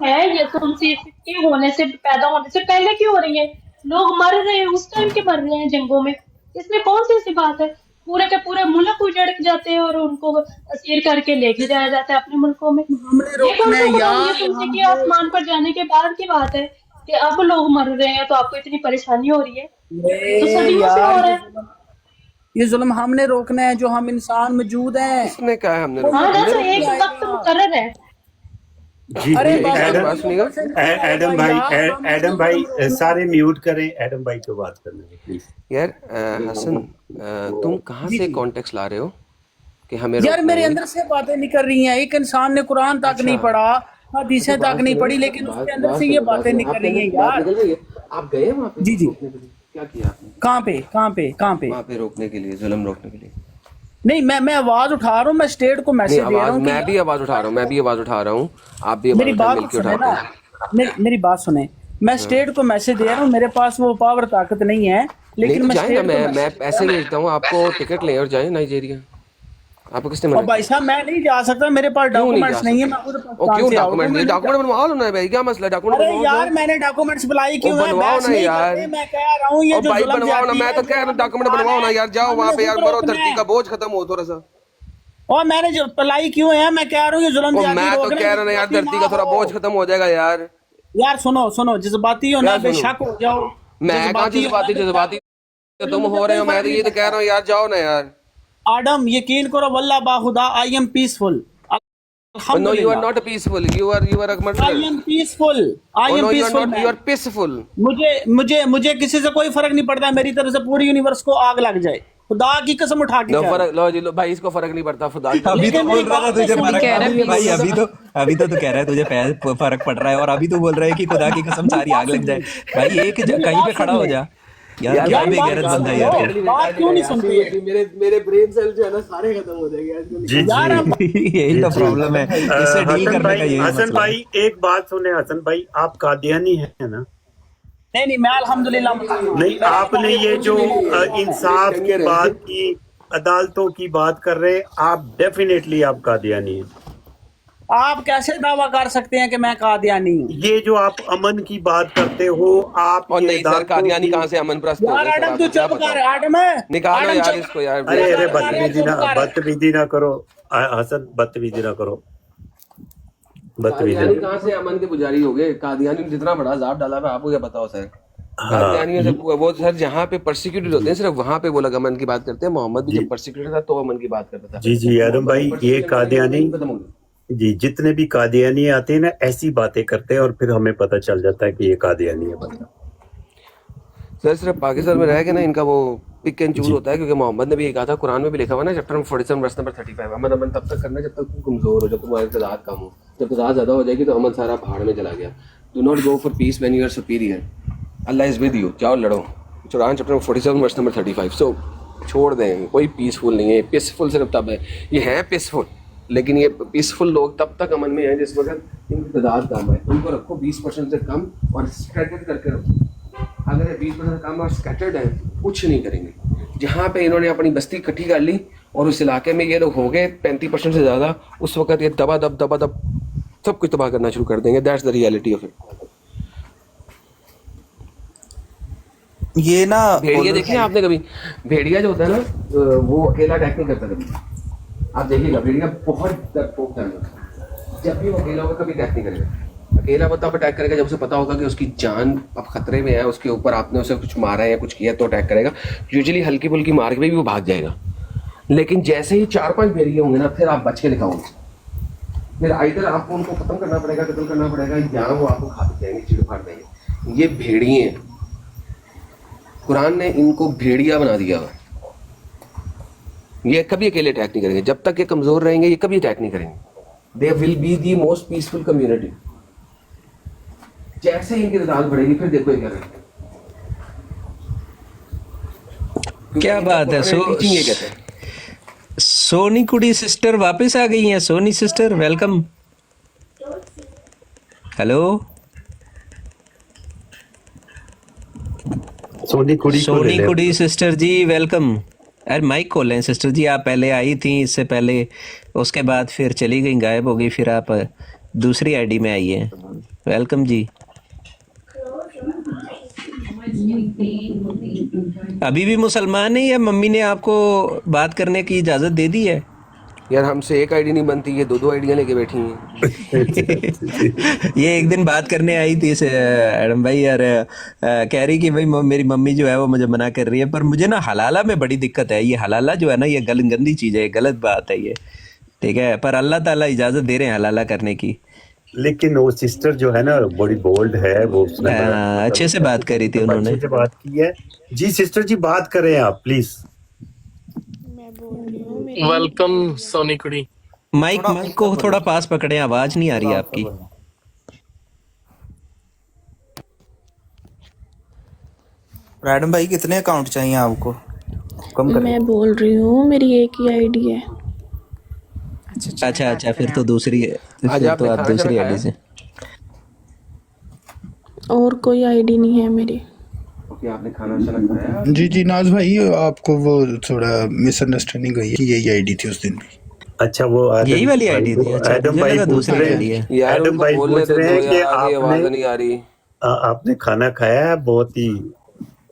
है। ये तुमसे के होने से, पैदा होने से पहले क्यों हो रही है? लोग मर रहे हैं, उस टाइम के मर रहे हैं जंगों में। इसमें कौन सी ऐसी बात है? पूरे के पूरे मुल्क उजड़ जाते हैं और उनको असीर करके लेके जाया जाता है अपने मुल्कों में। हमने ये कौन रोकना सा है कुरान यार, ये तुमसे कि आसमान पर जाने के बाद की बात है कि अब लोग मर रहे हैं तो आपको इतनी परेशानी हो रही है? तो सदियों से हो रहा है। ये जुल्म हमने रोकना है, जो हम इंसान मौजूद हैं। इसने कहा है हमने हाँ हमने जैसे रोक एक दिया। वक्त मुकर्रर है। जी अरे जी, बाबा, एडम सुनिएगा। एडम भाई सारे म्यूट करें, एडम भाई को बात करने दें प्लीज। यार हसन, तुम कहाँ से कॉन्टेक्स्ट ला रहे हो कि हमें यार रोकना मेरे है? अंदर से बातें निकल रही हैं। एक इंसान ने कुरान तक नहीं पढ़ा, हदीसें तक नहीं पढ़ी, लेकिन उसके अंदर से ये बातें निकल रही हैं यार। आप गए वहाँ पे जी जी। रोकने के लिए? क्या किया आपने कहाँ पे? वहाँ पे रोकने के लिए, जुल्म रोकने के लिए? नहीं, मैं आवाज उठा रहा हूँ, मैं स्टेट को नहीं, मैसेज दे रहा आवाज हूँ मैं भी आवाज उठा रहा हूँ, मैं भी आवाज उठा रहा हूँ, आप भी मेरी आवाज बात मिलके सुने उठाते ना, हैं। मेरी बात सुने। मैं स्टेट को मैसेज दे रहा हूँ, मेरे पास वो पावर ताकत नहीं है, नहीं लेकिन तो मैं जाए ना, स्टेट को मैं मैसेज पैसे भेजता हूँ आपको, टिकट लें और जाए नाइजीरिया। आपको किसने मना और भाई साहब मैं नहीं जा सकता, मेरे पास क्यों नहीं जा डॉक्यूमेंट्स नहीं है। सकते? मैं खुद और पाकिस्तान क्यों से आऊँ, डॉक्यूमेंट मैं नहीं डॉक्यूमेंट बनवा लो ना भाई, क्या मसला है? डॉक्यूमेंट अरे बनवाओ यार जाओ। मैंने डॉक्यूमेंट्स बुलाई क्यों है? बनवाओ बहस ना नहीं यार। करते, मैं कह रहा हूँ ये और जो भाई जुल्म बनवाओ ना, ज्यादती मैं है, तो कह रहा हूँ डॉक्यूमेंट बनवाओ ना यार, जाओ वहाँ पे यार, हमने मरो, खुद धरती का रोकना बोझ खत्म हो थोड़ा सा। है। और मैंने जो पलाई क्यों है, मैं कह रहा हूँ ये जुल्म और ज्यादती मैं तो रोकना कह रहा हूँ यार, धरती का थोड़ा बोझ खत्म हो जाएगा यार। यार सुनो, जज्बाती हो ना, क्या सुनो? बेशक हो जाओ। मैं कहाँ जज्बाती तुम हो रहे हो, मैं तो ये तो कह रहा हूँ यार, जाओ ना यार। आदम यकीन करो वल्लाह बाखुदा, I am peaceful. No, you are not peaceful. You are a murderer. I am peaceful, I Oh am no, you are peaceful. not. You are peaceful. मुझे किसी से कोई फर्क नहीं पड़ता, मेरी तरफ से पूरी यूनिवर्स को आग लग जाए, खुदा की कसम उठा के No कह रहा हूं। फर्क, लो जी लो भाई, इसको फर्क नहीं पड़ता खुदा की। अभी तो लेकिन बोल मेरी रहा था बात तुझे तो फर्क कह रहा है भाई, अभी तो तू कह रहा है तुझे फर्क पड़ रहा है, और अभी तो बोल रहा है कि खुदा की कसम सारी आग लग जाए। भाई कहीं पे खड़ा हो जा यार, क्या यार बात बेगैरत बंदा है यार तू। बात क्यों नहीं सुनते? मेरे ब्रेन सेल जो है ना सारे खत्म हो जाएंगे। जी यार आप यही तो प्रॉब्लम है, इससे डील करने का यही हसन मसला है। भाई एक बात सुने, हसन भाई आप कादियानी है ना? नहीं, मैं अल्हम्दुलिल्लाह मुसलमान। नहीं, आपने ये जो इंसाफ की बात की, अदालतों की बात कर रहे हैं, आप डेफिनेटली आप कादियानी हैं। आप कैसे दावा कर सकते हैं कि मैं कादियानी हूँ? ये जो आप अमन की बात करते हो, आप और ये नहीं सर, अदालतों कादियानी की- कहाँ से अमन प्रस्त हो यार गए सर? आदम तू आपको क्या चुप कर, पता? आदम निकालो आदम यार चुप इसको यार। अरे चुप बदतमीजी ना करो हसन, बदतमीजी ना करो, बदतमीजी कादियानी ना कहाँ से अमन के पुजारी हो गए? कादियानी ने जितना बड़ा अजाब डाला है, आपको क्या बताओ सर? कादियानियों से हाँ वो सर जहाँ पे परसिक्यूटेड होते हैं सिर्फ वहां पे वो लोग अमन की बात करते हैं। मोहम्मद भी जी जब परसिक्यूटेड था तो अमन की बात करता था। जी जब आदम मोहम्मद की भाई, ये परसिक्यूशन खत्म कादियानी खत्म हो गई। जी, जितने भी कादियानी आते हैं ना ऐसी बातें करते हैं और फिर हमें पता चल जाता है कि ये कादियानी है बंदा। सर सिर्फ पाकिस्तान में रह के ना इनका वो पिक एंड चूज जी होता है, क्योंकि मोहम्मद ने भी ये कहा था, कुरान में भी लिखा हुआ ना चैप्टर 47 वर्स नंबर 35, अमन अमन तब तक करना जब तक तुम कमजोर हो, जब तुम्हारी तादाद कम हो। जब तादाद ज्यादा हो जाएगी तो अमन सारा पहाड़ में चला गया। Do not go for peace when you are superior, Allah is with you, जाओ लड़ो। Quran chapter 47 verse number 35। So छोड़ दें, कोई पीसफुल नहीं है। पीसफुल सिर्फ तब है, ये है पीसफुल, लेकिन ये पीसफुल लोग तब तक अमन में हैं जिस वक्त इनकी तादाद कम है। उनको रखो 20% से कम और स्कैटर्ड करके रखो। अगर ये 20% कम और स्कैटर्ड है, कुछ नहीं करेंगे। जहाँ पे इन्होंने अपनी बस्ती इकट्ठी कर ली और उस इलाके में ये लोग हो गए 35% से ज़्यादा, उस वक्त ये दबा दब सब कुछ तबाह करना शुरू कर देंगे। That's the reality of it. ये ना भेड़िया देखिए आपने कभी? भेड़िया जो होता है ना वो अकेला अटैक नहीं करता कभी। आप देखिएगा भेड़िया बहुत डरपोक जानवर है। जब भी वो अकेला होगा कभी अटैक नहीं करेगा। अकेला वो तब अटैक करेगा जब उसे पता होगा कि उसकी जान अब खतरे में है, उसके ऊपर आपने उसे कुछ मारा है या कुछ किया तो अटैक करेगा। यूजुअली हल्की फुल्की मार के भी वो भाग जाएगा, लेकिन जैसे ही 4-5 भेड़िए होंगे ना फिर आप बच के दिखाओगे। फिर आइदर आपको उनको खत्म करना पड़ेगा, कत्ल करना पड़ेगा, या वो आपको खा जाएंगे, चिड़ फाड़ देंगे। ये भेड़िए हैं, कुरान ने इनको भेड़िया बना दिया हुआ। ये कभी अकेले अटैक नहीं करेंगे। जब तक ये कमजोर रहेंगे ये कभी अटैक नहीं करेंगे। They will be the most peaceful community. जैसे ही इनकी तादाद बढ़ेगी फिर देखो ये क्या करेंगे। क्या बात है। टीचिंग ये कहते हैं। सोनी कुड़ी सिस्टर वापस आ गई हैं। Soni sister welcome. Hello Soni कुड़ी सिस्टर जी वेलकम। अरे माइक खोलें सिस्टर जी। आप पहले आई थी इससे पहले, उसके बाद फिर चली गई, गायब हो गई, फिर आप दूसरी आईडी में आई हैं। वेलकम जी। अभी भी मुसलमान है या मम्मी ने आपको बात करने की इजाज़त दे दी है? यार हमसे एक आईडी नहीं बनती, ये 2-2 आईडियां लेके बैठी हैं। ये एक दिन बात करने आई थी एडम भाई यार, कह रही कि भाई मेरी मम्मी जो है वो मुझे मना कर रही है, पर मुझे ना हलाला में बड़ी दिक्कत है। ये हलाला जो है ना ये गंदी चीज़ है, गलत बात है ये, ठीक है, पर अल्लाह ताला इजाज़त दे रहे हैं हलाला करने की। लेकिन वो सिस्टर जो है ना बड़ी बोल्ड है, वो उसने अच्छे से बात करी थी उन्होंने, अच्छे से बात की है। जी सिस्टर जी बात करें आप प्लीज। वेलकम सोनी कुड़ी। माइक को थोड़ा पास पकड़े, आवाज नहीं आ रही आपकी। मैडम भाई कितने अकाउंट चाहिए आपको? कम करें। मैं बोल रही हूँ मेरी एक ही आईडी है। अच्छा फिर तो दूसरी है, फिर तो आप दूसरी आईडी से। और कोई आईडी नहीं है मेरी। आपने खाना खाया? जी नाज भाई, आपको वो थोड़ा मिसअंडरस्टैंडिंग हुई है कि यही आईडी थी उस दिन भी। अच्छा वो यही वाली आईडी थी? अच्छा एडम भाई दूसरी आईडी है। एडम भाई पूछ रहे हैं कि आवाज नहीं आ रही। आपने खाना खाया है? बहुत ही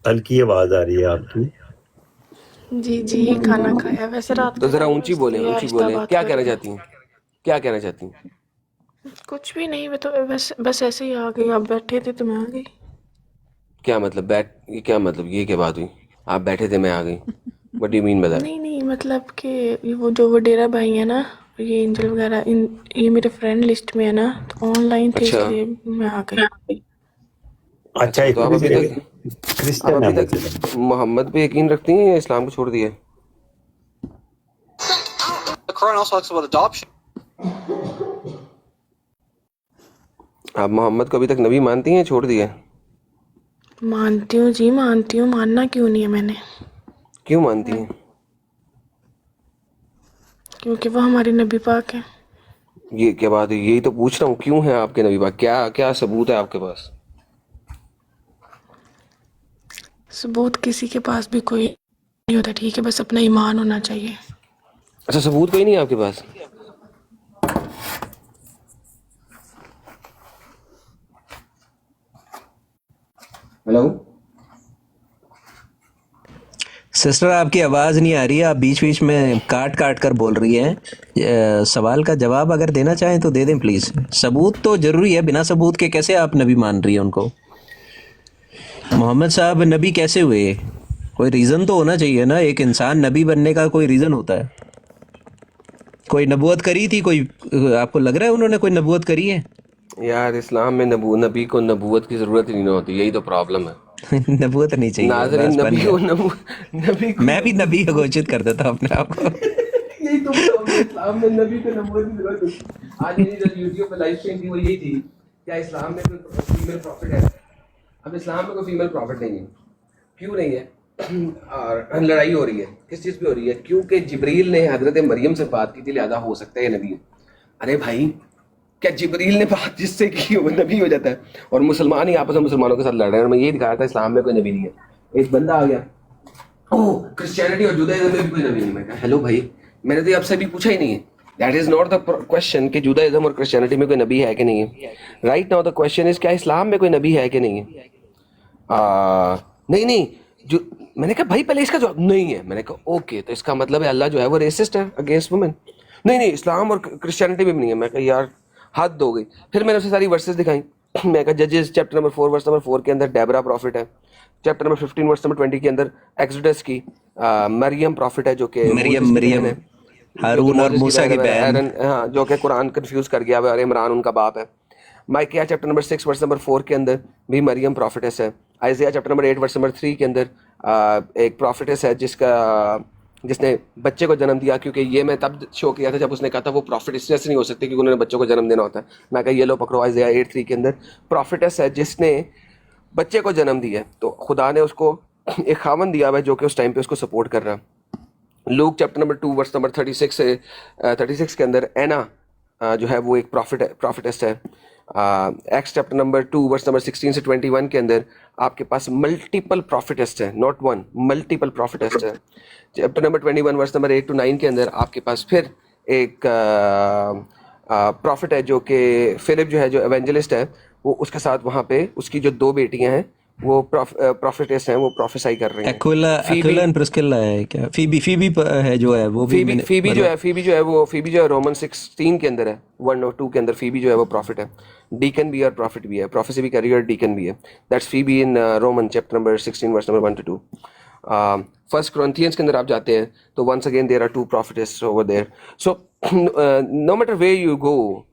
हल्की आवाज आ रही है आपकी। जी खाना खाया। वैसे रात तो जरा ऊंची बोले। क्या कहना चाहती हैं? कुछ भी नहीं, मैं तो बस ऐसे ही आ गई। आप बैठे थे तो मैं आ गई। क्या मतलब ये क्या मतलब, ये क्या बात हुई? आप बैठे थे मैं आ गई? What do you mean by that? नहीं मतलब कि वो जो वडेरा भाई है ना, ये एंजल वगैरह, ये मेरे फ्रेंड लिस्ट में है ना, तो ऑनलाइन थे इसलिए मैं आ गई। अच्छा तो आप अभी तक मोहम्मद पे यकीन रखती हैं या इस्लाम को छोड़ दिया? आप मोहम्मद को अभी तक नबी मानती हैं, छोड़ दिया? मानती हूँ जी, मानती हूँ। मानना क्यों नहीं है मैंने? क्यों मानती हैं? क्योंकि वो हमारे नबी पाक है। ये क्या बात है? यही तो पूछ रहा हूँ, क्यों है आपके नबी पाक? क्या सबूत है आपके पास? सबूत किसी के पास भी कोई नहीं होता, ठीक है, बस अपना ईमान होना चाहिए। अच्छा सबूत कोई नहीं है आपके पास? हेलो सिस्टर आपकी आवाज नहीं आ रही है, आप बीच में काट कर बोल रही हैं। सवाल का जवाब अगर देना चाहें तो दे दें प्लीज। सबूत तो जरूरी है, बिना सबूत के कैसे आप नबी मान रही है उनको? मोहम्मद साहब नबी कैसे हुए? कोई रीज़न तो होना चाहिए ना, एक इंसान नबी बनने का कोई रीज़न होता है। कोई नबूवत करी थी, कोई आपको लग रहा है उन्होंने कोई नबूवत करी है? यार इस्लाम में नबी को नबूवत की ज़रूरत ही नहीं होती, यही तो प्रॉब्लम है। नबूवत नहीं चाहिए, नाज़रीन, बस बन नबी गया। को नबी को मैं भी नबी घोषित कर देता हूं अपने आप को। यही तो प्रॉब्लम है, इस्लाम में नबी को नबूवत की ज़रूरत नहीं। आज मेरी जो यूट्यूब पे लाइव स्ट्रीम थी वो यही थी, क्या इस्लाम में कोई फीमेल प्रॉफिट है? अब इस्लाम में कोई फीमेल प्रॉफिट नहीं है। क्यों नहीं है? और लड़ाई हो रही है, किस चीज़ पे हो रही है? क्योंकि जिब्रील ने हजरत मरियम से बात की थी, लिहाजा हो सकता है ये नबी है। अरे भाई, क्या जिब्रील ने बात जिससे की वो नबी हो जाता है? और मुसलमान ही आपस में मुसलमानों के साथ लड़ रहे हैं। और मैं ये दिखाया था इस्लाम में कोई नबी नहीं है। एक बंदा आ गया, ओह क्रिश्चियनिटी और जुदाइज्म में भी कोई नबी नहीं। मैं कहा हेलो भाई, मैंने तो आपसे भी पूछा ही नहीं है। That is not the question कि जुदाइज्म और क्रिश्चियनिटी में कोई नबी है कि नहीं है। Right now the question is क्या इस्लाम में कोई नबी है कि नहीं है? नहीं जो मैंने कहा भाई पहले इसका जवाब नहीं है। मैंने कहा ओके, तो इसका मतलब है अल्लाह जो है वो रेसिस्ट है अगेंस्ट वुमेन। नहीं इस्लाम और क्रिश्चियनिटी में भी नहीं है। मैं कहा यार हद हो गई। फिर मैंने उसे सारी वर्सेस दिखाई। मैं कहा जजेस चैप्टर नंबर 4 वर्स नंबर 4 के अंदर डेबरा प्रॉफिट है। चैप्टर नंबर 15 वर्स नंबर 20 के अंदर एक्सोडस की मरियम प्रॉफिट है, जो कि मरियम हारून और मूसा की बहन, हाँ, जो कि कुरान कंफ्यूज कर गया है और इमरान उनका बाप है। माइकिया चैप्टर नंबर 6 वर्स नंबर 4 के अंदर भी मरियम प्रॉफिटेस है। आइज़िया चैप्टर नंबर 8 वर्स नंबर 3 के अंदर एक प्रॉफिटेस है जिसने बच्चे को जन्म दिया। क्योंकि ये मैं तब शो किया था जब उसने कहा था वो प्रॉफिटेस नहीं हो सकती क्योंकि उन्होंने बच्चों को जन्म देना होता है। मैं कहा ये लो पकड़ो, आइज़िया 8:3 के अंदर प्रॉफिटेस है जिसने बच्चे को जन्म दिया है, तो खुदा ने उसको एक खामन दिया हुआ है जो कि उस टाइम पे उसको सपोर्ट कर रहा है। Luke chapter number 2 verse number 36 से 36 के अंदर एना जो है वो एक प्रॉफिटेस्ट है। Acts chapter number 2 verse number 16 से 21 के अंदर आपके पास मल्टीपल प्रॉफिटेस्ट है, नॉट वन, मल्टीपल प्रॉफिटेस्ट है। Chapter number 21 verse number 8 to 9 के अंदर आपके पास फिर एक प्रॉफिट है जो कि फिलिप जो है जो एवेंजलिस्ट है, वो उसके साथ वहाँ पे उसकी जो 2 बेटियां हैं वो प्रॉफिटेस हैं, वो प्रोफेसाई कर रही हैं। एक्विला एंड प्रिस्किला है क्या? फीबी है जो है वो भी फीबी जो है रोमन 16 के अंदर है, 1 और 2 के अंदर फीबी जो है वो प्रॉफिट है। डीकन भी है और प्रॉफिट भी है, प्रोफेसी भी करी और डीकन भी है। That's Phoebe in Roman chapter number 16 verse number 1 to 2। First Corinthians के अंदर आप जाते हैं तो once again there are 2 prophetess over there. So no matter where you go,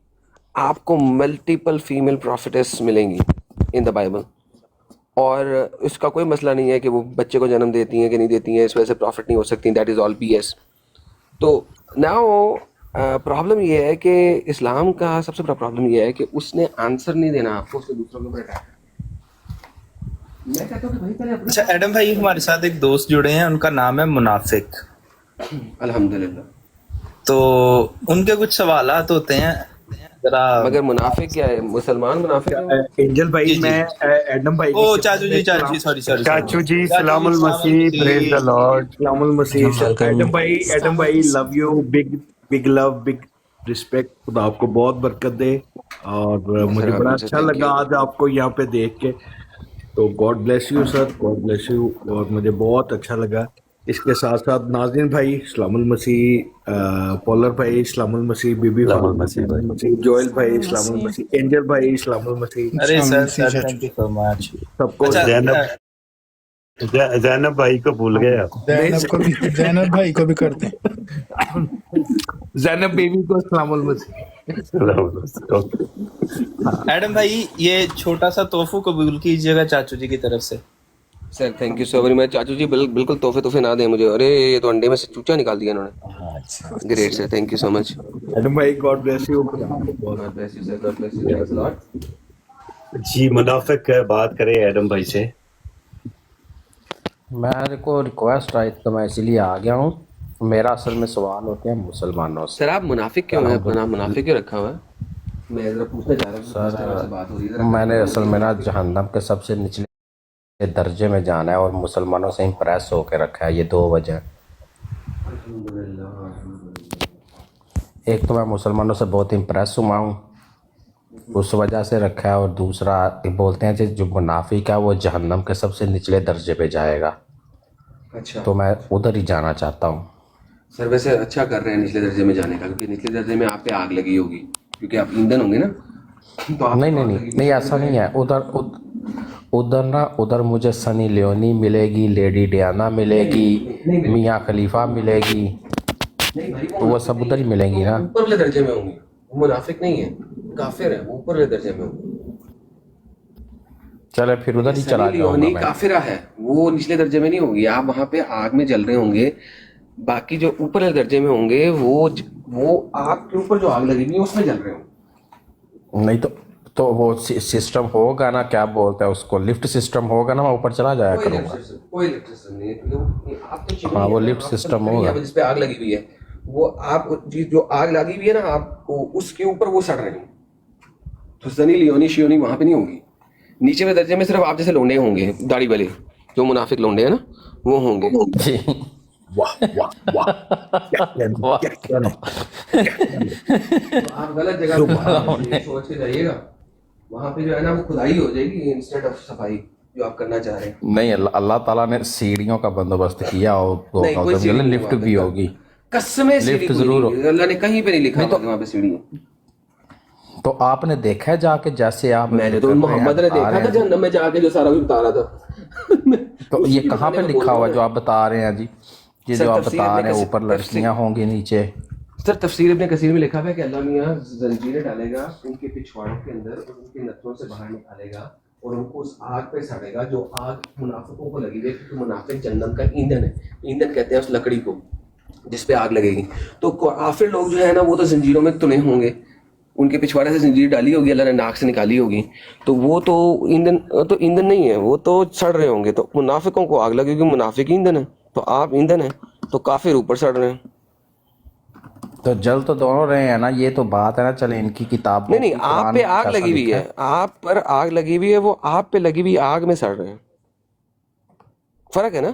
आपको मल्टीपल फीमेल प्रॉफिटेस मिलेंगी इन द बाइबल। और इसका कोई मसला नहीं है कि वो बच्चे को जन्म देती हैं कि नहीं देती हैं, इस वजह से प्रॉफिट नहीं हो सकती। That is all BS। तो नाउ प्रॉब्लम ये है कि इस्लाम का सबसे बड़ा प्रॉब्लम ये है कि उसने आंसर नहीं देना आपको, उसके दूसरों के ऊपर अटैक। मैं कहता हूँ कि भाई पहले अच्छा एडम भाई, हमारे साथ एक दोस्त जुड़े हैं, उनका नाम है मुनाफिक। अल्हम्दुलिल्लाह। तो उनके कुछ सवालात होते हैं जरा। मगर मुनाफिक क्या है? मुसलमान मुनाफिक है? एंजल भाई, मैं एडम भाई ओ चाचू जी चाचू जी सलामुल मसीह, प्रेज द लॉर्ड, सलामुल मसीह। एडम भाई love you, big love, big respect. खुदा आपको बहुत बरकत दे। और मुझे बड़ा अच्छा लगा आज आपको यहाँ पे देख के, तो God bless you sir, God bless you. और मुझे बहुत अच्छा लगा। इसके साथ साथ नाज़रीन भाई सलामुल मसीह, पॉलर भाई सलामुल मसीह, बीबी मसीह, जोएल भाई सलामुल मसीह, एंजल भाई सलामुल मसीह। अरे sir thank you so much सबको। जैनब भाई को भूल गए आप? जैनब भाई को भी करते हैं। जैनब बेबी को सलामुल मसीह। एडम भाई ये छोटा सा तोहफा कबूल कीजिएगा चाचू जी की तरफ से। Sir thank you so very much. चाचू जी बिल्कुल तोहफे ना दें मुझे। अरे ये तो अंडे में से चूचा निकाल दिया इन्होंने। Great sir, thank you so much. Adam भाई God bless you. God bless you sir, God bless you, thanks a lot. जी मुनाफिक बात करें एडम भाई से। मेरे को रिक्वेस्ट आई तो मैं इसीलिए आ गया हूँ। मेरा असल में सवाल होते हैं मुसलमानों से। सर आप मुनाफिक क्यों हैं? अपना नाम मुनाफिक क्यों रखा हुआ है? मैं जरा पूछना चाह रहा हूँ सर। बात हो रही है, मैंने असल में ना जहन्नम के सबसे निचले दर्जे में जाना है और मुसलमानों से इम्प्रेस होकर रखा है। ये 2 वजह। एक तो मैं मुसलमानों से बहुत इम्प्रेस हुआ हूँ, उस वजह से रखा है। और दूसरा बोलते हैं कि जो मुनाफिक है वो जहन्नम के सबसे निचले दर्जे पे जाएगा। अच्छा, तो मैं उधर ही जाना चाहता हूँ। सर वैसे अच्छा कर रहे हैं निचले दर्जे में जाने का, क्योंकि निचले दर्जे में आप पे आग लगी होगी क्योंकि आप ईंधन होंगे ना। तो आप नहीं ऐसा नहीं है। उधर मुझे सनी लियोनी मिलेगी, लेडी डियाना मिलेगी, मियाँ खलीफा मिलेगी, नहीं भाई, तो वो सब उधर ही मिलेंगी ना। ऊपर वाले दर्जे में होंगे, वो मुनाफिक नहीं है, काफिर है, वो ऊपर वाले दर्जे में होंगे। चले फिर उधर ही चला सनी जाऊंगा लियोनी मैं। काफिरा है, वो निचले दर्जे में नहीं होगी। आप वहां पे आग में जल रहे होंगे, बाकी जो ऊपर वाले दर्जे में होंगे वो आग के ऊपर जो आग लगी हुई है उसमें जल रहे होंगे। नहीं तो वो सिस्टम होगा ना, क्या बोलते हैं उसको, लिफ्ट सिस्टम होगा ना, मैं ऊपर चला जाया करूंगा। कोई इलेक्ट्रिसिटी नहीं है, आप तो चिमनी हाँ, वो है, लिफ्ट आप सिस्टम चिमनी होगा। है जिस पे आग लगी हुई है, वो आप जो आग लगी हुई है ना, आप उसके ऊपर वो सड़ रहे हैं। तो सनी लियोनी शियोनी वहां पे नहीं होंगी। नीचे वाले दर्जे में सिर्फ आप जैसे लोंडे होंगे, दाढ़ी वाले जो मुनाफिक लोंडे हैं ना, वो होंगे। वाह वाह वाह, क्या कहना, क्या कहना। तो आप गलत जगह पे सोच के जाइएगा, वहां पे जो है ना वो खुदाई हो जाएगी इंस्टेड ऑफ सफाई जो आप करना चाह रहे हैं। नहीं, अल्लाह ताला ने सीढ़ियों का बंदोबस्त किया नहीं, कोई होगा, सीढ़ी नहीं लिफ्ट वहाँ पे। भी होगी। कसमें सीढ़ी लिफ्ट कोई जरूर नहीं है, अल्लाह ने कहीं पे नहीं लिखा नहीं तो- कि वहाँ पे सीढ़ी है। तो आपने देखा है जाके, जैसे आप मैंने तो मोहम्मद ने देखा था जहन्नम में जाके जो सारा कुछ बता रहा था। तो ये कहाँ पे लिखा हुआ जो आप बता रहे हैं जी, ये सर, जो आप तफसीर बता में रहे हैं कैसे- ऊपर लड़कियां होंगी नीचे। सर तफसीर इब्ने कसीर में लिखा हुआ है कि अल्लाह मियाँ जंजीरें डालेगा उनके पिछवाड़ों के अंदर और उनके नथनों से बाहर निकालेगा और उनको उस आग पे सड़ेगा जो आग मुनाफिकों को लगी है, क्योंकि मुनाफिक जन्नत का ईंधन है। ईंधन कहते हैं उस लकड़ी को जिस पे आग लगेगी। तो काफिर लोग जो है ना वो तो जंजीरों में तुले होंगे, उनके पिछवाड़े से जंजीर डाली होगी, अल्लाह ने नाक से निकाली होगी, तो वो तो ईंधन नहीं है, वो तो सड़ रहे होंगे। तो मुनाफिकों को आग लगेगी, मुनाफिक ईंधन है, तो आप ईंधन है, तो काफिर ऊपर सड़ रहे हैं। तो जल तो दोनों रहे हैं ना, ये तो बात है ना। चले इनकी किताब नहीं, आप पे आग लगी हुई है, आप पर आग लगी हुई है, वो आप पे लगी हुई आग में सड़ रहे हैं, फर्क है ना।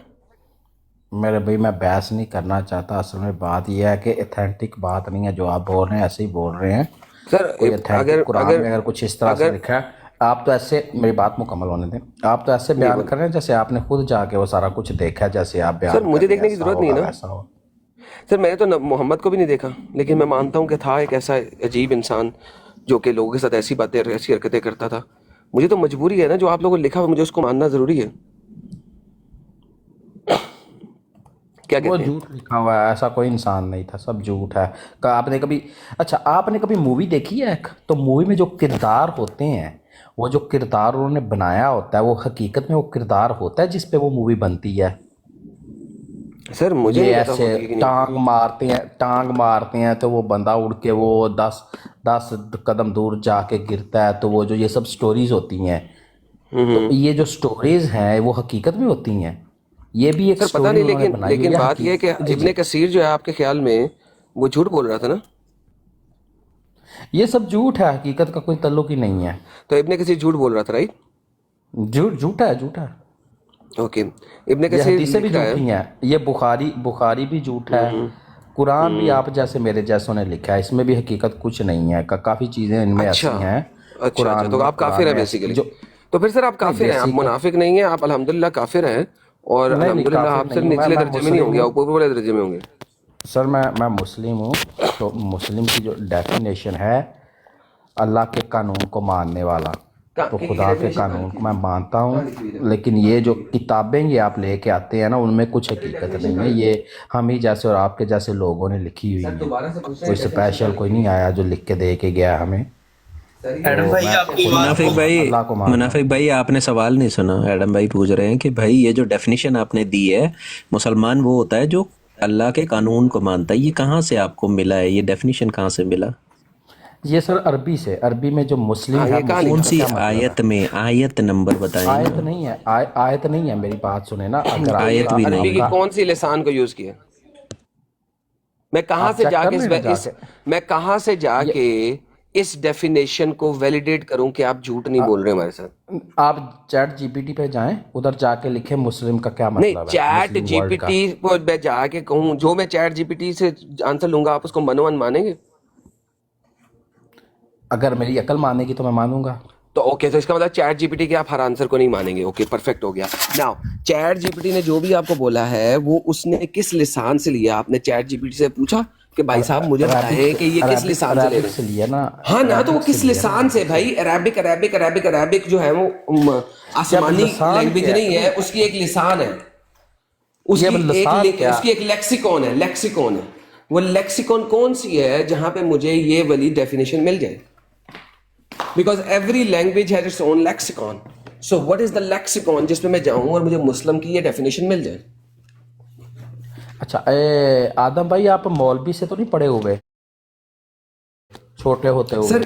मेरे भाई, मैं बहस नहीं करना चाहता, असल में बात यह है कि ऑथेंटिक बात नहीं है जो आप बोल रहे हैं, ऐसे ही बोल रहे हैं सर। कोई authentic कुरान में अगर कुछ इस तरह से लिखा है, आप तो ऐसे, मेरी बात मुकम्मल होने दें, आप तो ऐसे बयान कर रहे हैं जैसे आपने खुद जाके वो सारा कुछ देखा है, जैसे आप बयान सर मुझे देखने की ऐसा जरूरत नहीं है होगा, ना वैसा हो। सर। मैंने तो मोहम्मद को भी नहीं देखा, लेकिन मैं मानता हूँ कि था एक ऐसा अजीब इंसान जो कि लोगों के साथ ऐसी बातें, ऐसी हरकतें करता था। मुझे तो मजबूरी है ना, जो आप लोगों ने लिखा हुआ मुझे उसको मानना जरूरी है। क्या वो कहते हैं? झूठ लिखा हुआ है, ऐसा कोई इंसान नहीं था, सब झूठ है। आपने कभी, अच्छा आपने कभी मूवी देखी है एक, तो मूवी में जो किरदार होते हैं, वो जो किरदार उन्होंने बनाया होता है, वो हकीकत में वो किरदार होता है जिस पे वो मूवी बनती है। सर मुझे ये नहीं पता ऐसे होगी कि नहीं। टांग मारते हैं तो वो बंदा उड़ के वो 10 कदम दूर जाके गिरता है, तो वो जो ये सब स्टोरीज होती हैं, तो ये जो स्टोरीज हैं वो हकीकत में होती हैं। ये भी एक सर पता स्टोरी नहीं, उन्होंने लेकिन बनाई है, लेकिन बात यह है कि जी, इब्ने कसीर जो है आपके ख्याल में वो झूठ बोल रहा था ना। ये सब झूठ है, हकीकत का कोई ताल्लुक ही नहीं है। तो इब्ने कसीर झूठ बोल रहा था, राइट? झूठा है। ओके, इब्ने ये कसीर हदीसें भी लिख रहा है। झूठी हैं, ये बुखारी भी झूठ है, कुरान भी आप जैसे मेरे जैसों ने लिखा है, इसमें भी हकीकत कुछ नहीं है, काफ़ी चीज़ें इनमें ऐसी अच्छा हैं। अच्छा, तो आप काफिर हैं बेसिकली। तो फिर सर आप काफिर हैं, आप मुनाफिक नहीं हैं, आप अल्हम्दुलिल्लाह काफिर हैं, और नहीं, अल्हम्दुलिल्लाह काफिर आप सिर्फ नहीं हूँ, निचले मैं दर्जे में नहीं होंगे, मुस्लिम आप ऊपर वाले दर्जे में होंगे। सर मैं मुस्लिम हूँ, तो मुस्लिम की जो डेफिनेशन है, अल्लाह के कानून को मानने वाला, तो खुदा के कानून को मैं मानता हूँ। लेकिन ये जो किताबें ये आप लेके आते हैं ना, उनमें कुछ हकीकत नहीं है, ये हम ही जैसे और आपके जैसे लोगों ने लिखी हुई है, कोई स्पेशल कोई नहीं आया जो लिख के दे के गया हमें। एडम भाई आपकी मुनाफिक भाई आपने सवाल नहीं सुना। एडम भाई पूछ रहे हैं कि भाई ये जो डेफिनेशन आपने दी है, मुसलमान वो होता है जो अल्लाह के कानून को मानता है, ये कहाँ से आपको मिला है, ये डेफिनेशन कहाँ से मिला? ये सर अरबी से, अरबी में जो मुस्लिम है, कौन सी आयत में, आयत नंबर बताएं। आयत नहीं है, आयत नहीं है, मेरी बात सुने ना। अगर आयत भी नहीं, अरबी की कौन सी लिसान को यूज किया? मैं कहाँ से जाके इस डेफिनेशन को वैलिडेट करूं कि आप झूठ नहीं बोल रहे हमारे साथ? आप चैट जीपीटी पे जाएं, उधर जाके लिखें मुस्लिम का क्या नहीं, मतलब है। चैट जीपीटी को मैं जाके कहूं, जो मैं चैट जीपीटी से आंसर लूंगा आप उसको मनोवन मानेंगे? अगर मेरी अकल मानेगी तो मैं मानूंगा। तो ओके, तो इसका मतलब चैट जीपीटी के आप हर आंसर को नहीं मानेंगे। ओके, परफेक्ट हो गया। नाउ चैट जीपीटी ने जो भी आपको बोला है वो उसने किस लिसान से लिया? आपने चैट जीपीटी से पूछा कि भाई साहब मुझे बताए कि ये किस लिसान से ले अरबिक रहे से हैं। लिया ना, हाँ ना, तो वो अरबिक किस से लिया ना। लिसान से भाई? अरेबिक जो है वो आसमानी लिसान लैंग्वेज क्या है? नहीं है, उसकी एक लिसान है, ये अब लिसान क्या? उसकी एक लेक्सिकॉन है, वो लेक्सिकॉन कौन सी है जहां पे मुझे ये वाली डेफिनेशन मिल जाए? Because every language has its own lexicon. So what is the lexicon जिसमें मैं जाऊं और मुझे मुस्लिम की ये डेफिनेशन मिल जाए? अच्छा आदम भाई, आप मौलवी से तो नहीं पढ़े हुए छोटे होते हुए? सर